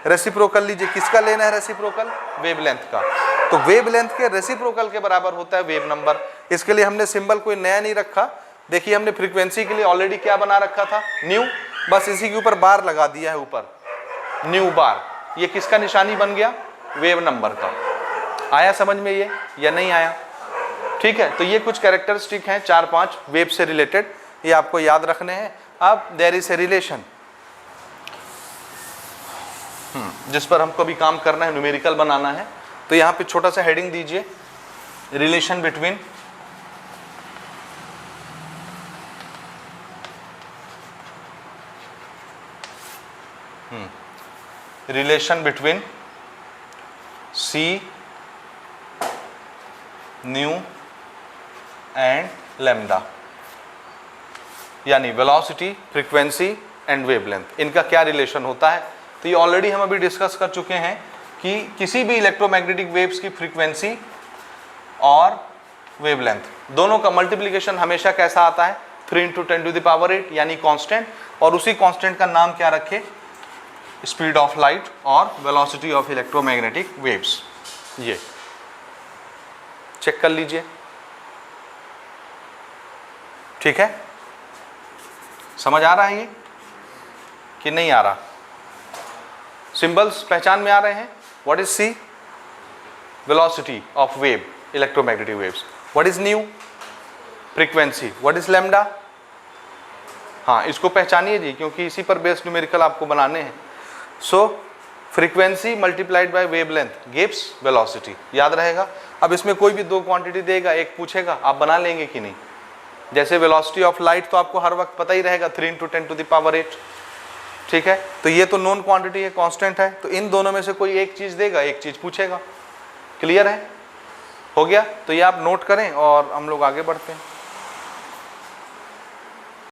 रेसिप्रोकल लीजिए, किसका लेना है रेसिप्रोकल? वेवलेंथ का। तो वेवलेंथ के रेसिप्रोकल के बराबर होता है वेव नंबर। इसके लिए हमने सिंबल कोई नया नहीं रखा। देखिए हमने फ्रीक्वेंसी के लिए ऑलरेडी क्या बना रखा था? न्यू। बस इसी के ऊपर बार लगा दिया है, ऊपर न्यू बार। ये किसका निशानी बन गया? वेव नंबर का। आया समझ में ये या नहीं आया? ठीक है, तो ये कुछ कैरेक्टरिस्टिक हैं 4-5 वेव से रिलेटेड, ये आपको याद रखने हैं। अब देयर इज ए रिलेशन जिस पर हमको अभी काम करना है, न्यूमेरिकल बनाना है। तो यहाँ पे छोटा सा हेडिंग दीजिए, relation between C new and lambda, यानी वेलोसिटी, फ्रीक्वेंसी एंड वेवलेंथ, इनका क्या रिलेशन होता है। तो ये ऑलरेडी हम अभी डिस्कस कर चुके हैं कि किसी भी इलेक्ट्रोमैग्नेटिक वेव्स की फ्रीक्वेंसी और वेवलेंथ दोनों का मल्टीप्लिकेशन हमेशा कैसा आता है, 3 × 10⁸ यानी कांस्टेंट, और उसी कांस्टेंट का नाम क्या रखे, स्पीड ऑफ लाइट और वेलोसिटी ऑफ इलेक्ट्रोमैग्नेटिक वेव्स। ये चेक कर लीजिए, ठीक है, समझ आ रहा है ये कि नहीं आ रहा? सिंबल्स पहचान में आ रहे हैं? What is C, velocity of wave, electromagnetic waves. What is nu, frequency. What is lambda, हाँ इसको पहचानिए जी, क्योंकि इसी पर बेस्ड न्यूमेरिकल आपको बनाने हैं। So frequency multiplied by wavelength gives velocity, याद रहेगा। अब इसमें कोई भी दो क्वांटिटी देगा, एक पूछेगा, आप बना लेंगे कि नहीं? जैसे वेलोसिटी ऑफ लाइट तो आपको हर वक्त पता ही रहेगा, 3 × 10⁸, ठीक है। तो ये तो नोन क्वांटिटी है, कांस्टेंट है, तो इन दोनों में से कोई एक चीज देगा, एक चीज पूछेगा। क्लियर है? हो गया? तो ये आप नोट करें और हम लोग आगे बढ़ते हैं।